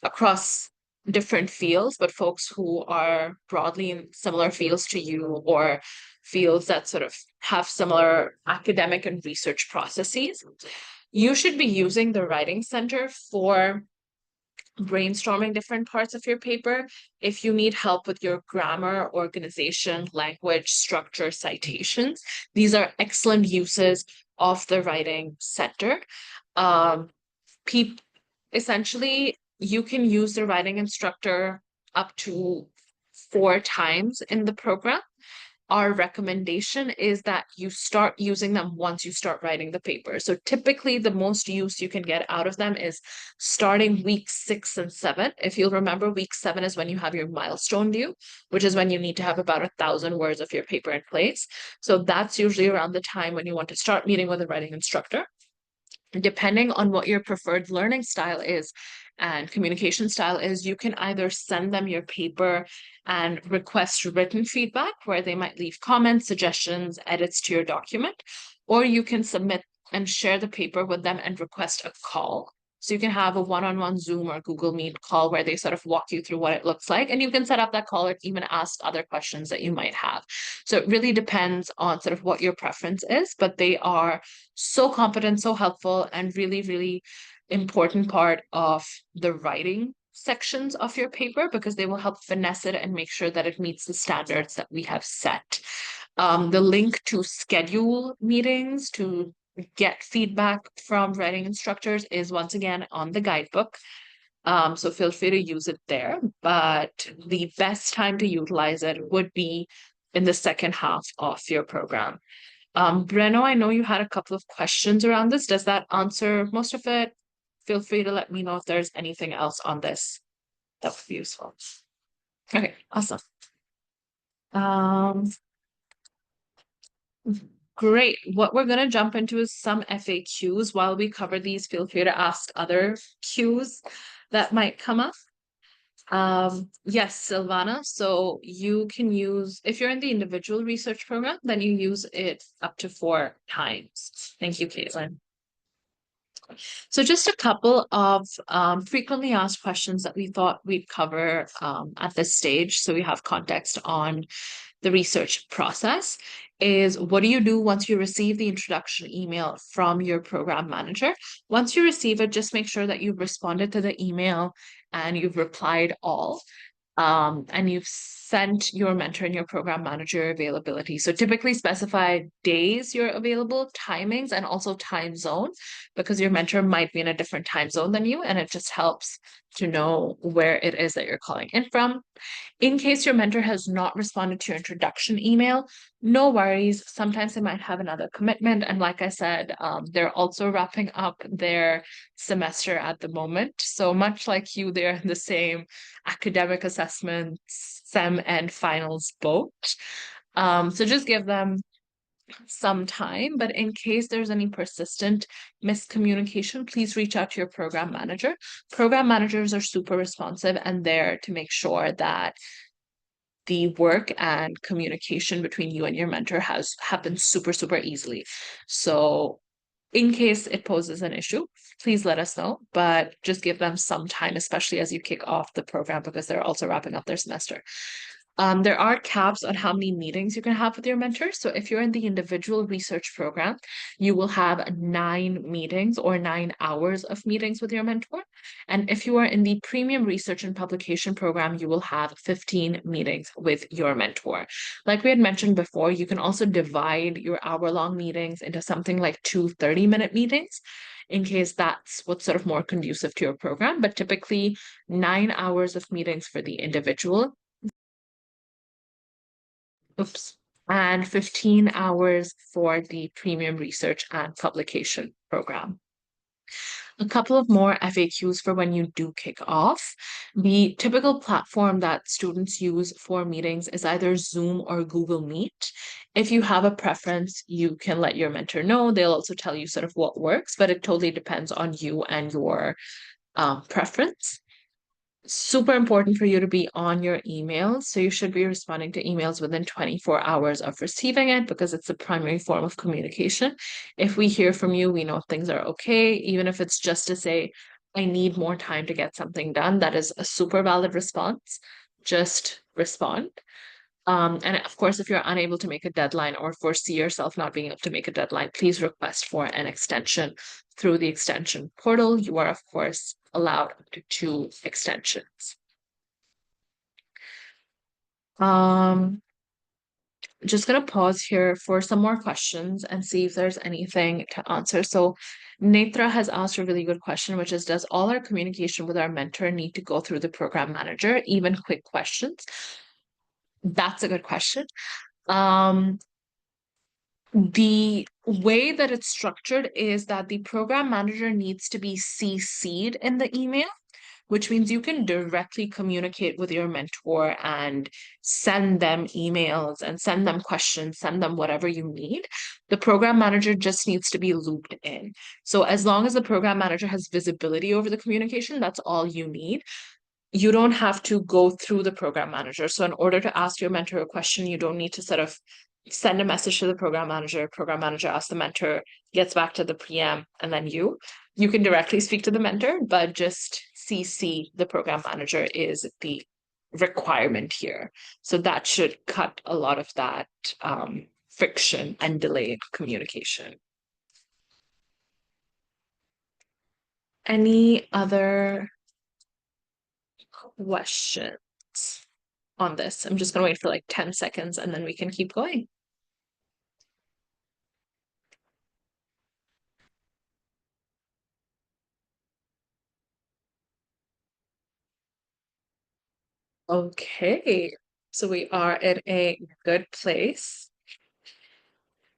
across different fields, but folks who are broadly in similar fields to you, or fields that sort of have similar academic and research processes. You should be using the Writing Center for brainstorming different parts of your paper. If you need help with your grammar, organization, language, structure, citations, these are excellent uses of the Writing Center. Essentially, you can use the writing instructor up to 4 times in the program. Our recommendation is that you start using them once you start writing the paper. So typically the most use you can get out of them is starting week 6 and 7. If you'll remember, week 7 is when you have your milestone due, which is when you need to have about 1,000 words of your paper in place. So that's usually around the time when you want to start meeting with a writing instructor. Depending on what your preferred learning style is and communication style is, you can either send them your paper and request written feedback where they might leave comments, suggestions, edits to your document, or you can submit and share the paper with them and request a call. So you can have a one-on-one Zoom or Google Meet call where they sort of walk you through what it looks like, and you can set up that call or even ask other questions that you might have. So it really depends on sort of what your preference is, but they are so competent, so helpful, and really, really important part of the writing sections of your paper, because they will help finesse it and make sure that it meets the standards that we have set. The link to schedule meetings to get feedback from writing instructors is once again on the guidebook. So feel free to use it there, but the best time to utilize it would be in the second half of your program. Breno, I know you had a couple of questions around this. Does that answer most of it? Feel free to let me know if there's anything else on this that would be useful. Okay, awesome. Great. What we're going to jump into is some FAQs. While we cover these, feel free to ask other Qs that might come up. Yes, Silvana. So you can use, if you're in the individual research program, then you use it up to 4 times. Thank you, Caitlin. So just a couple of frequently asked questions that we thought we'd cover at this stage, so we have context on the research process, is what do you do once you receive the introduction email from your program manager? Once you receive it, just make sure that you've responded to the email and you've replied all. And you've sent your mentor and your program manager availability. So typically specify days you're available, timings, and also time zone, because your mentor might be in a different time zone than you, and it just helps to know where it is that you're calling in from. In case your mentor has not responded to your introduction email, no worries. Sometimes they might have another commitment. And like I said, they're also wrapping up their semester at the moment. So much like you, they're in the same academic assessments, SEM and finals both. So just give them some time, but in case there's any persistent miscommunication, please reach out to your program manager. Program managers are super responsive and there to make sure that the work and communication between you and your mentor has happened super, super easily. So in case it poses an issue, please let us know, but just give them some time, especially as you kick off the program, because they're also wrapping up their semester. There are caps on how many meetings you can have with your mentor. So if you're in the individual research program, you will have 9 meetings or 9 hours of meetings with your mentor. And if you are in the premium research and publication program, you will have 15 meetings with your mentor. Like we had mentioned before, you can also divide your hour-long meetings into something like 2 30-minute meetings, in case that's what's sort of more conducive to your program. But typically 9 hours of meetings for the individual. And 15 hours for the premium research and publication program. A couple of more FAQs for when you do kick off. The typical platform that students use for meetings is either Zoom or Google Meet. If you have a preference, you can let your mentor know. They'll also tell you sort of what works, but it totally depends on you and your preference. Super important for you to be on your emails. So you should be responding to emails within 24 hours of receiving it, because it's the primary form of communication. If we hear from you, we know things are okay, even if it's just to say, I need more time to get something done. That is a super valid response. Just respond. And of course, if you're unable to make a deadline or foresee yourself not being able to make a deadline, please request for an extension through the extension portal. You are, of course, allowed up to 2 extensions. Just going to pause here for some more questions and see if there's anything to answer. So Netra has asked a really good question, which is, does all our communication with our mentor need to go through the program manager, even quick questions? That's a good question. The way that it's structured is that the program manager needs to be CC'd in the email, which means you can directly communicate with your mentor and send them emails and send them questions, send them whatever you need. The program manager just needs to be looped in. So as long as the program manager has visibility over the communication, that's all you need. You don't have to go through the program manager. So in order to ask your mentor a question, you don't need to sort of send a message to the program manager asks the mentor, gets back to the PM, and then you can directly speak to the mentor, but just CC the program manager is the requirement here. So that should cut a lot of that friction and delayed communication. Any other questions on this? I'm just going to wait for like 10 seconds and then we can keep going. Okay, so we are in a good place.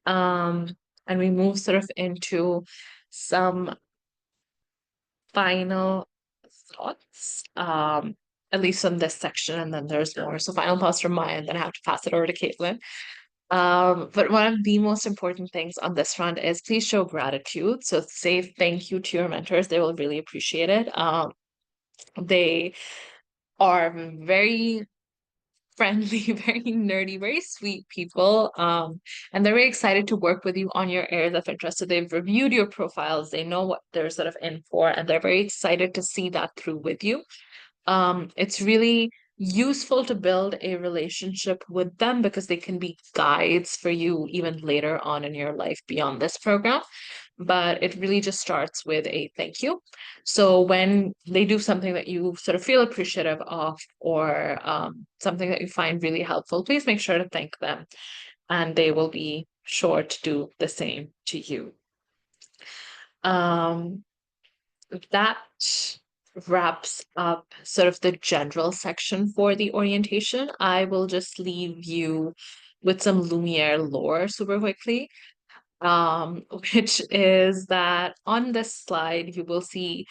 And we move sort of into some final thoughts, at least on this section, and then there's more. So final thoughts from my end, then I have to pass it over to Kaitlin. But one of the most important things on this front is please show gratitude. So say thank you to your mentors. They will really appreciate it. They are very friendly, very nerdy, very sweet people. And they're very excited to work with you on your areas of interest. So they've reviewed your profiles, they know what they're sort of in for, and they're very excited to see that through with you. It's really useful to build a relationship with them because they can be guides for you even later on in your life beyond this program. But it really just starts with a thank you. So when they do something that you sort of feel appreciative of, or something that you find really helpful, please make sure to thank them, and they will be sure to do the same to you. That wraps up sort of the general section for the orientation. I will just leave you with some Lumiere lore super quickly, which is that on this slide, you will see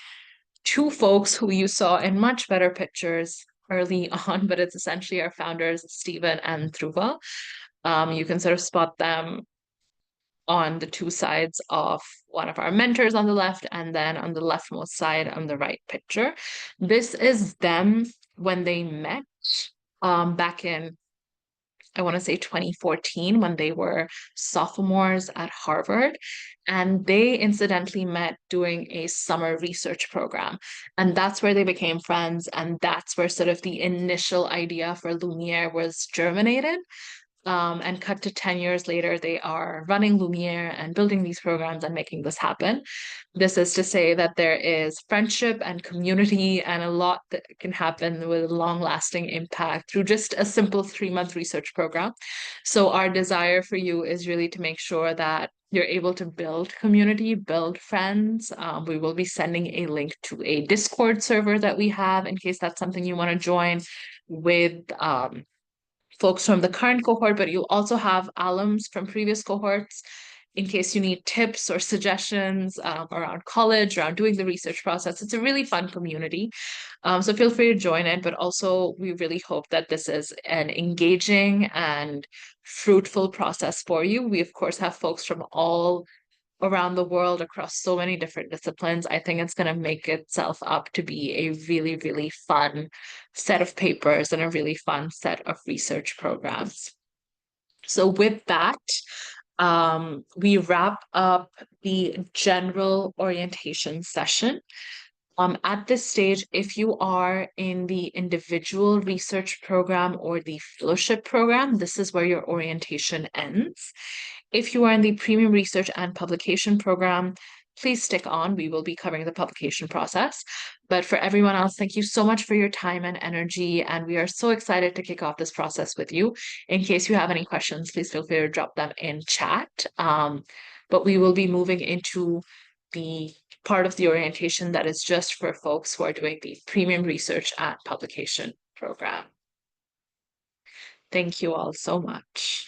two folks who you saw in much better pictures early on, but it's essentially our founders, Stephen and Dhruva. You can sort of spot them on the two sides of one of our mentors on the left, and then on the leftmost side on the right picture. This is them when they met back in, I want to say 2014, when they were sophomores at Harvard. And they incidentally met doing a summer research program. And that's where they became friends. And that's where sort of the initial idea for Lumiere was germinated. And cut to 10 years later, they are running Lumiere and building these programs and making this happen. This is to say that there is friendship and community and a lot that can happen with long-lasting impact through just a simple 3-month research program. So our desire for you is really to make sure that you're able to build community, build friends. We will be sending a link to a Discord server that we have in case that's something you want to join with folks from the current cohort, but you'll also have alums from previous cohorts in case you need tips or suggestions around college, around doing the research process. It's a really fun community. So feel free to join it, but also we really hope that this is an engaging and fruitful process for you. We, of course, have folks from all around the world across so many different disciplines. I think it's going to make itself up to be a really, really fun set of papers and a really fun set of research programs. So with that, we wrap up the general orientation session. At this stage, if you are in the individual research program or the fellowship program, this is where your orientation ends. If you are in the premium research and publication program, please stick on. We will be covering the publication process. But for everyone else, thank you so much for your time and energy. And we are so excited to kick off this process with you. In case you have any questions, please feel free to drop them in chat. But we will be moving into the part of the orientation that is just for folks who are doing the premium research and publication program. Thank you all so much.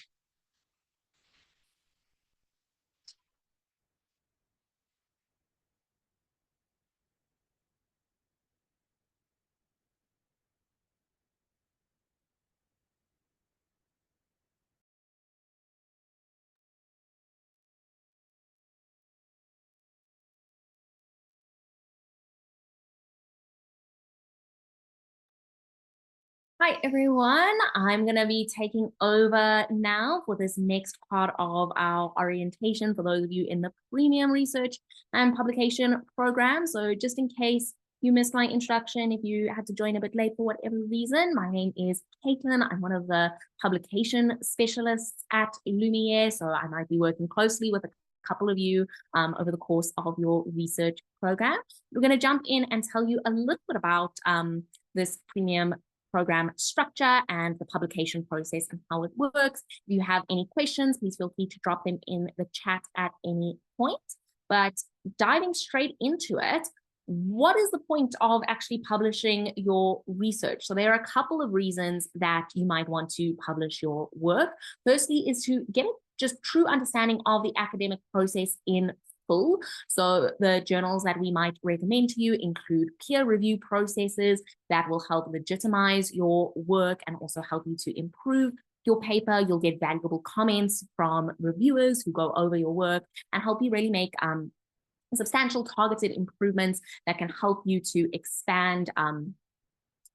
Hi, everyone. I'm going to be taking over now for this next part of our orientation for those of you in the premium research and publication program. So just in case you missed my introduction, if you had to join a bit late for whatever reason, my name is Kaitlin. I'm one of the publication specialists at Lumiere. So I might be working closely with a couple of you over the course of your research program. We're going to jump in and tell you a little bit about this premium program structure and the publication process and how it works. If you have any questions, please feel free to drop them in the chat at any point. But diving straight into it, what is the point of actually publishing your research? So there are a couple of reasons that you might want to publish your work. Firstly is to get just true understanding of the academic process in full. So the journals that we might recommend to you include peer review processes that will help legitimize your work and also help you to improve your paper. You'll get valuable comments from reviewers who go over your work and help you really make substantial targeted improvements that can help you to expand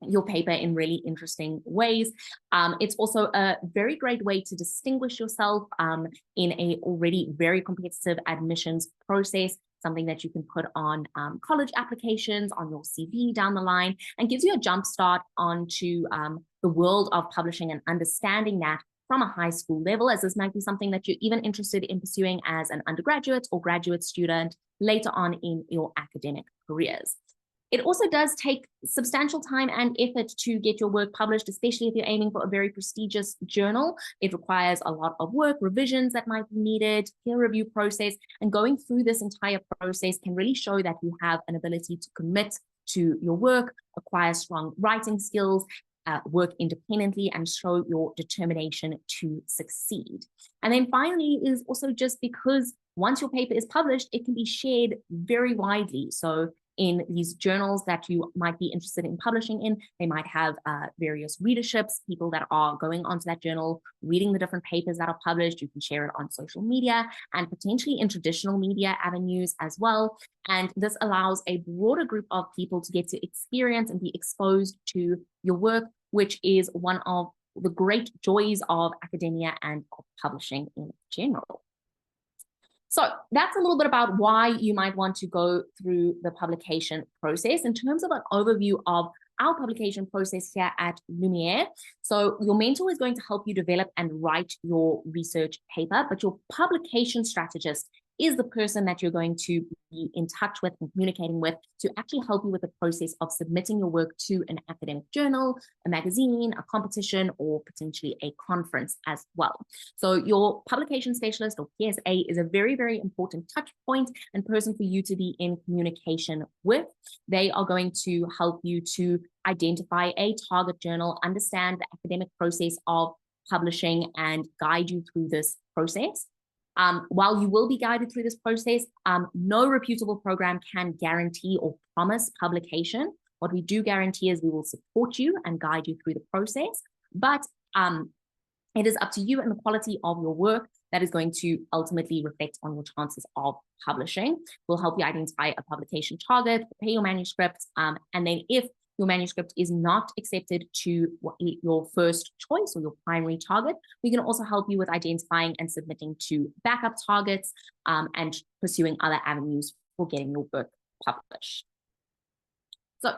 your paper in really interesting ways. It's also a very great way to distinguish yourself in a already very competitive admissions process, something that you can put on college applications, on your CV down the line, and gives you a jump start onto the world of publishing and understanding that from a high school level, as this might be something that you're even interested in pursuing as an undergraduate or graduate student later on in your academic careers. It also does take substantial time and effort to get your work published, especially if you're aiming for a very prestigious journal. It requires a lot of work, revisions that might be needed, peer review process, and going through this entire process can really show that you have an ability to commit to your work, acquire strong writing skills, work independently, and show your determination to succeed. And then finally is also just because once your paper is published, it can be shared very widely. So in these journals that you might be interested in publishing in, they might have various readerships, people that are going onto that journal, reading the different papers that are published. You can share it on social media and potentially in traditional media avenues as well. And this allows a broader group of people to get to experience and be exposed to your work, which is one of the great joys of academia and of publishing in general. So that's a little bit about why you might want to go through the publication process. In terms of an overview of our publication process here at Lumiere, so your mentor is going to help you develop and write your research paper, but your publication strategist is the person that you're going to be in touch with and communicating with to actually help you with the process of submitting your work to an academic journal, a magazine, a competition, or potentially a conference as well. So your publication specialist or PSA is a very, very important touch point and person for you to be in communication with. They are going to help you to identify a target journal, understand the academic process of publishing, and guide you through this process. While you will be guided through this process, no reputable program can guarantee or promise publication. What we do guarantee is we will support you and guide you through the process, but it is up to you and the quality of your work that is going to ultimately reflect on your chances of publishing. We'll help you identify a publication target, prepare your manuscript, and then if your manuscript is not accepted to your first choice or your primary target, we can also help you with identifying and submitting to backup targets and pursuing other avenues for getting your book published. So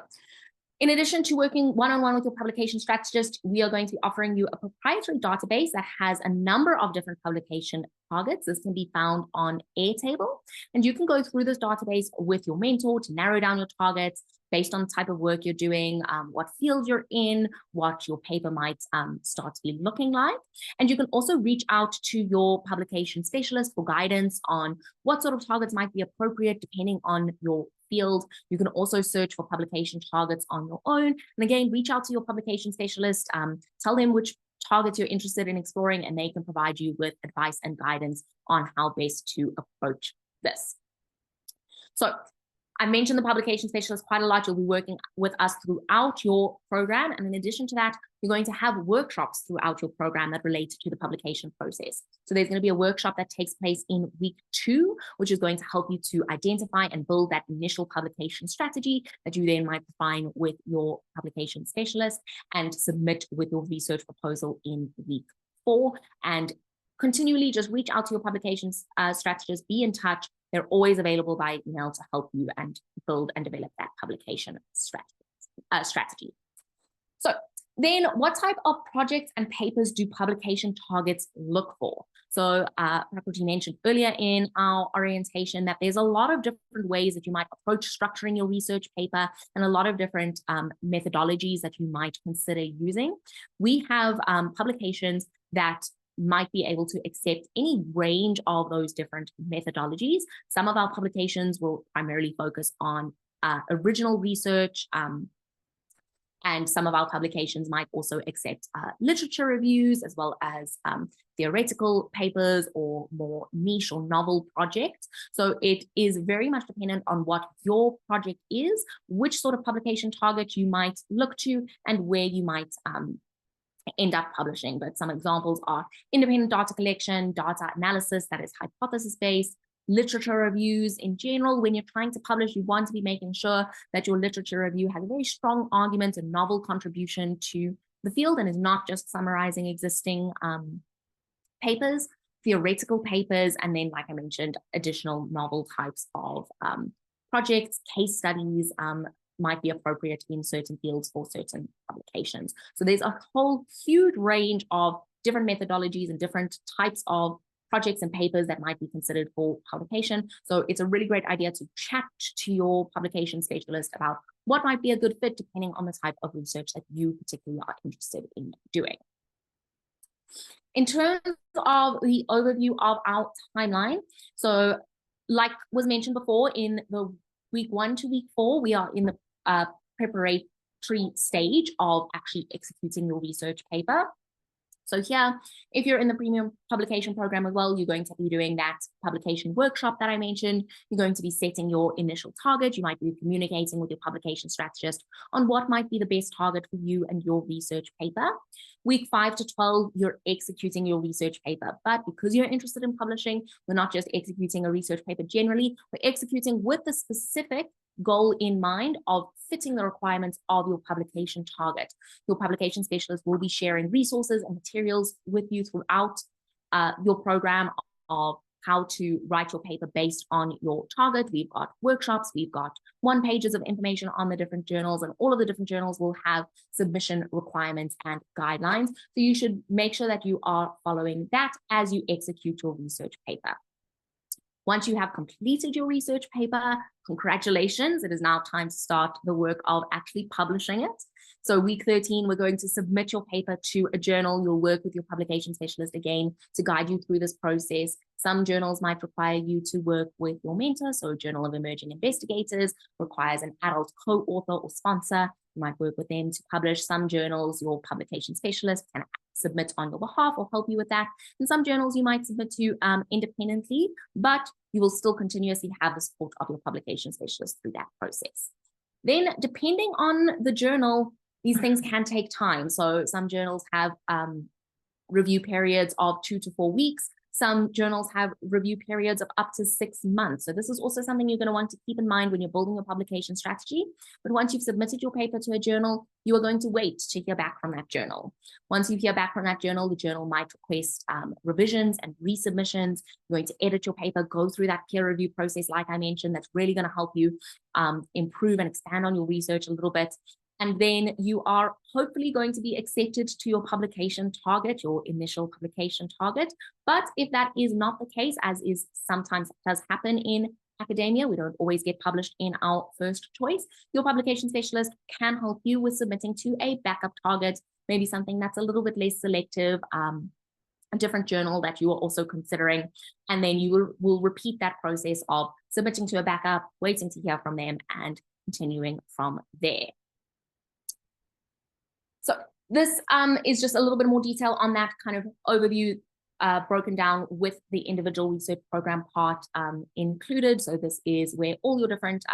in addition to working one-on-one with your publication strategist, we are going to be offering you a proprietary database that has a number of different publication targets. This can be found on Airtable, and you can go through this database with your mentor to narrow down your targets based on the type of work you're doing, what field you're in, what your paper might start to be looking like. And you can also reach out to your publication specialist for guidance on what sort of targets might be appropriate depending on your field. You can also search for publication targets on your own. And again, reach out to your publication specialist, tell them which targets you're interested in exploring, and they can provide you with advice and guidance on how best to approach this. So I mentioned the publication specialist quite a lot. You'll be working with us throughout your program. And in addition to that, you're going to have workshops throughout your program that relate to the publication process. So there's going to be a workshop that takes place in week 2, which is going to help you to identify and build that initial publication strategy that you then might define with your publication specialist and submit with your research proposal in week 4. And continually just reach out to your publications strategist, be in touch. They're always available by email to help you and build and develop that publication strategy. So then what type of projects and papers do publication targets look for? So Prakriti mentioned earlier in our orientation that there's a lot of different ways that you might approach structuring your research paper and a lot of different methodologies that you might consider using. We have publications that might be able to accept any range of those different methodologies. Some of our publications will primarily focus on original research, and some of our publications might also accept literature reviews, as well as theoretical papers or more niche or novel projects. So it is very much dependent on what your project is, which sort of publication target you might look to, and where you might end up publishing. But some examples are independent data collection, data analysis that is hypothesis-based, literature reviews in general. When you're trying to publish, you want to be making sure that your literature review has a very strong argument and novel contribution to the field and is not just summarizing existing papers, theoretical papers, and then, like I mentioned, additional novel types of projects, case studies might be appropriate in certain fields for certain publications. So there's a whole huge range of different methodologies and different types of projects and papers that might be considered for publication. So it's a really great idea to chat to your publication specialist about what might be a good fit depending on the type of research that you particularly are interested in doing. In terms of the overview of our timeline, so like was mentioned before, in the week 1 to week 4, we are in the preparatory stage of actually executing your research paper. So here, if you're in the premium publication program as well, you're going to be doing that publication workshop that I mentioned. You're going to be setting your initial target. You might be communicating with your publication strategist on what might be the best target for you and your research paper. Week 5 to 12, you're executing your research paper. But because you're interested in publishing, we're not just executing a research paper generally, we're executing with the specific goal in mind of fitting the requirements of your publication target. Your publication specialist will be sharing resources and materials with you throughout your program of how to write your paper based on your target. We've got workshops, we've got one-pages of information on the different journals, and all of the different journals will have submission requirements and guidelines. So you should make sure that you are following that as you execute your research paper. Once you have completed your research paper, congratulations, it is now time to start the work of actually publishing it. So week 13, we're going to submit your paper to a journal. You'll work with your publication specialist again to guide you through this process. Some journals might require you to work with your mentor. So Journal of Emerging Investigators requires an adult co-author or sponsor. You might work with them to publish. Some journals, your publication specialist can submit on your behalf or help you with that. And some journals you might submit to independently, but you will still continuously have the support of your publication specialist through that process. Then, depending on the journal, these things can take time. So some journals have review periods of 2 to 4 weeks. Some journals have review periods of up to 6 months. So this is also something you're going to want to keep in mind when you're building your publication strategy. But once you've submitted your paper to a journal, you are going to wait to hear back from that journal. Once you hear back from that journal, the journal might request revisions and resubmissions. You're going to edit your paper, go through that peer review process, like I mentioned, that's really going to help you improve and expand on your research a little bit. And then you are hopefully going to be accepted to your publication target, your initial publication target. But if that is not the case, as is sometimes does happen in academia, we don't always get published in our first choice, your publication specialist can help you with submitting to a backup target, maybe something that's a little bit less selective, a different journal that you are also considering. And then you will repeat that process of submitting to a backup, waiting to hear from them, and continuing from there. So this is just a little bit more detail on that kind of overview, broken down with the individual research program part included. So this is where all your different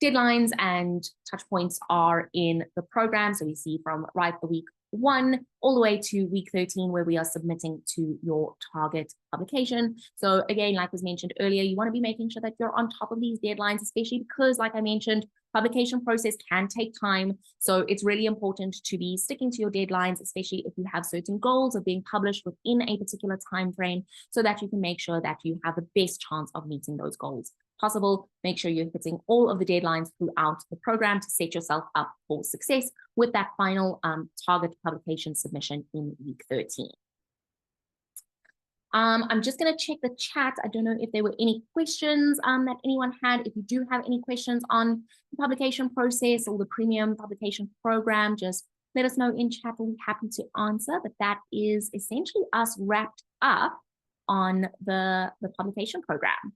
deadlines and touch points are in the program. So we see from right the week 1 all the way to week 13, where we are submitting to your target publication. So again, like was mentioned earlier, you want to be making sure that you're on top of these deadlines, especially because, like I mentioned, publication process can take time. So it's really important to be sticking to your deadlines, especially if you have certain goals of being published within a particular time frame, so that you can make sure that you have the best chance of meeting those goals possible. Make sure you're hitting all of the deadlines throughout the program to set yourself up for success with that final target publication submission in week 13. I'm just going to check the chat. I don't know if there were any questions that anyone had. If you do have any questions on the publication process or the premium publication program, just let us know in chat. We'll be happy to answer. But that is essentially us wrapped up on the publication program.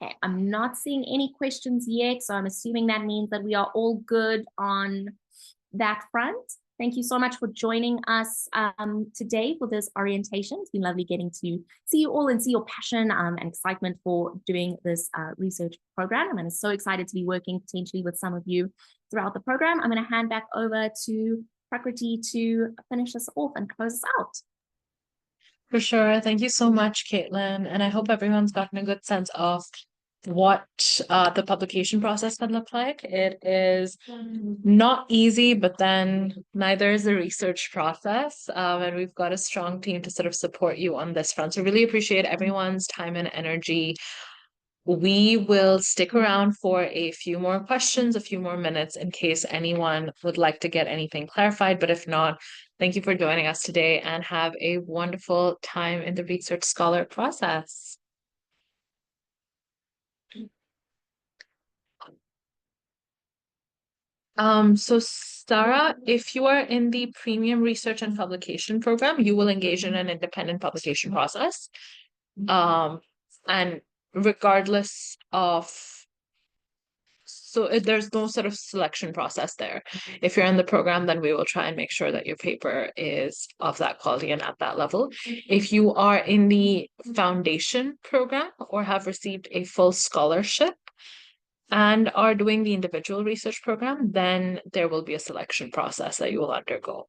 Okay, I'm not seeing any questions yet, so I'm assuming that means that we are all good on that front. Thank you so much for joining us today for this orientation. It's been lovely getting to see you all and see your passion and excitement for doing this research program. I'm so excited to be working potentially with some of you throughout the program. I'm going to hand back over to Prakriti to finish this off and close us out. For sure. Thank you so much, Kaitlin. And I hope everyone's gotten a good sense of what the publication process can look like. It is not easy, but then neither is the research process. And we've got a strong team to sort of support you on this front. So really appreciate everyone's time and energy. We will stick around for a few more questions, a few more minutes in case anyone would like to get anything clarified. But if not, thank you for joining us today and have a wonderful time in the Research Scholar process. So Sarah, if you are in the Premium Research and Publication program, you will engage in an independent publication process. And regardless of there's no sort of selection process there. If you're in the program, then we will try and make sure that your paper is of that quality and at that level. If you are in the foundation program or have received a full scholarship and are doing the individual research program, then there will be a selection process that you will undergo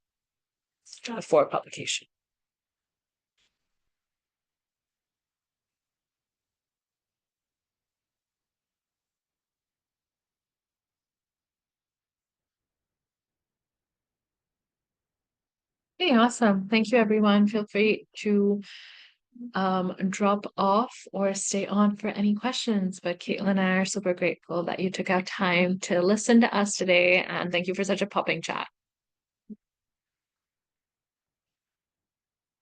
for publication. Okay, awesome. Thank you, everyone. Feel free to drop off or stay on for any questions. But Kaitlin and I are super grateful that you took out time to listen to us today. And thank you for such a popping chat.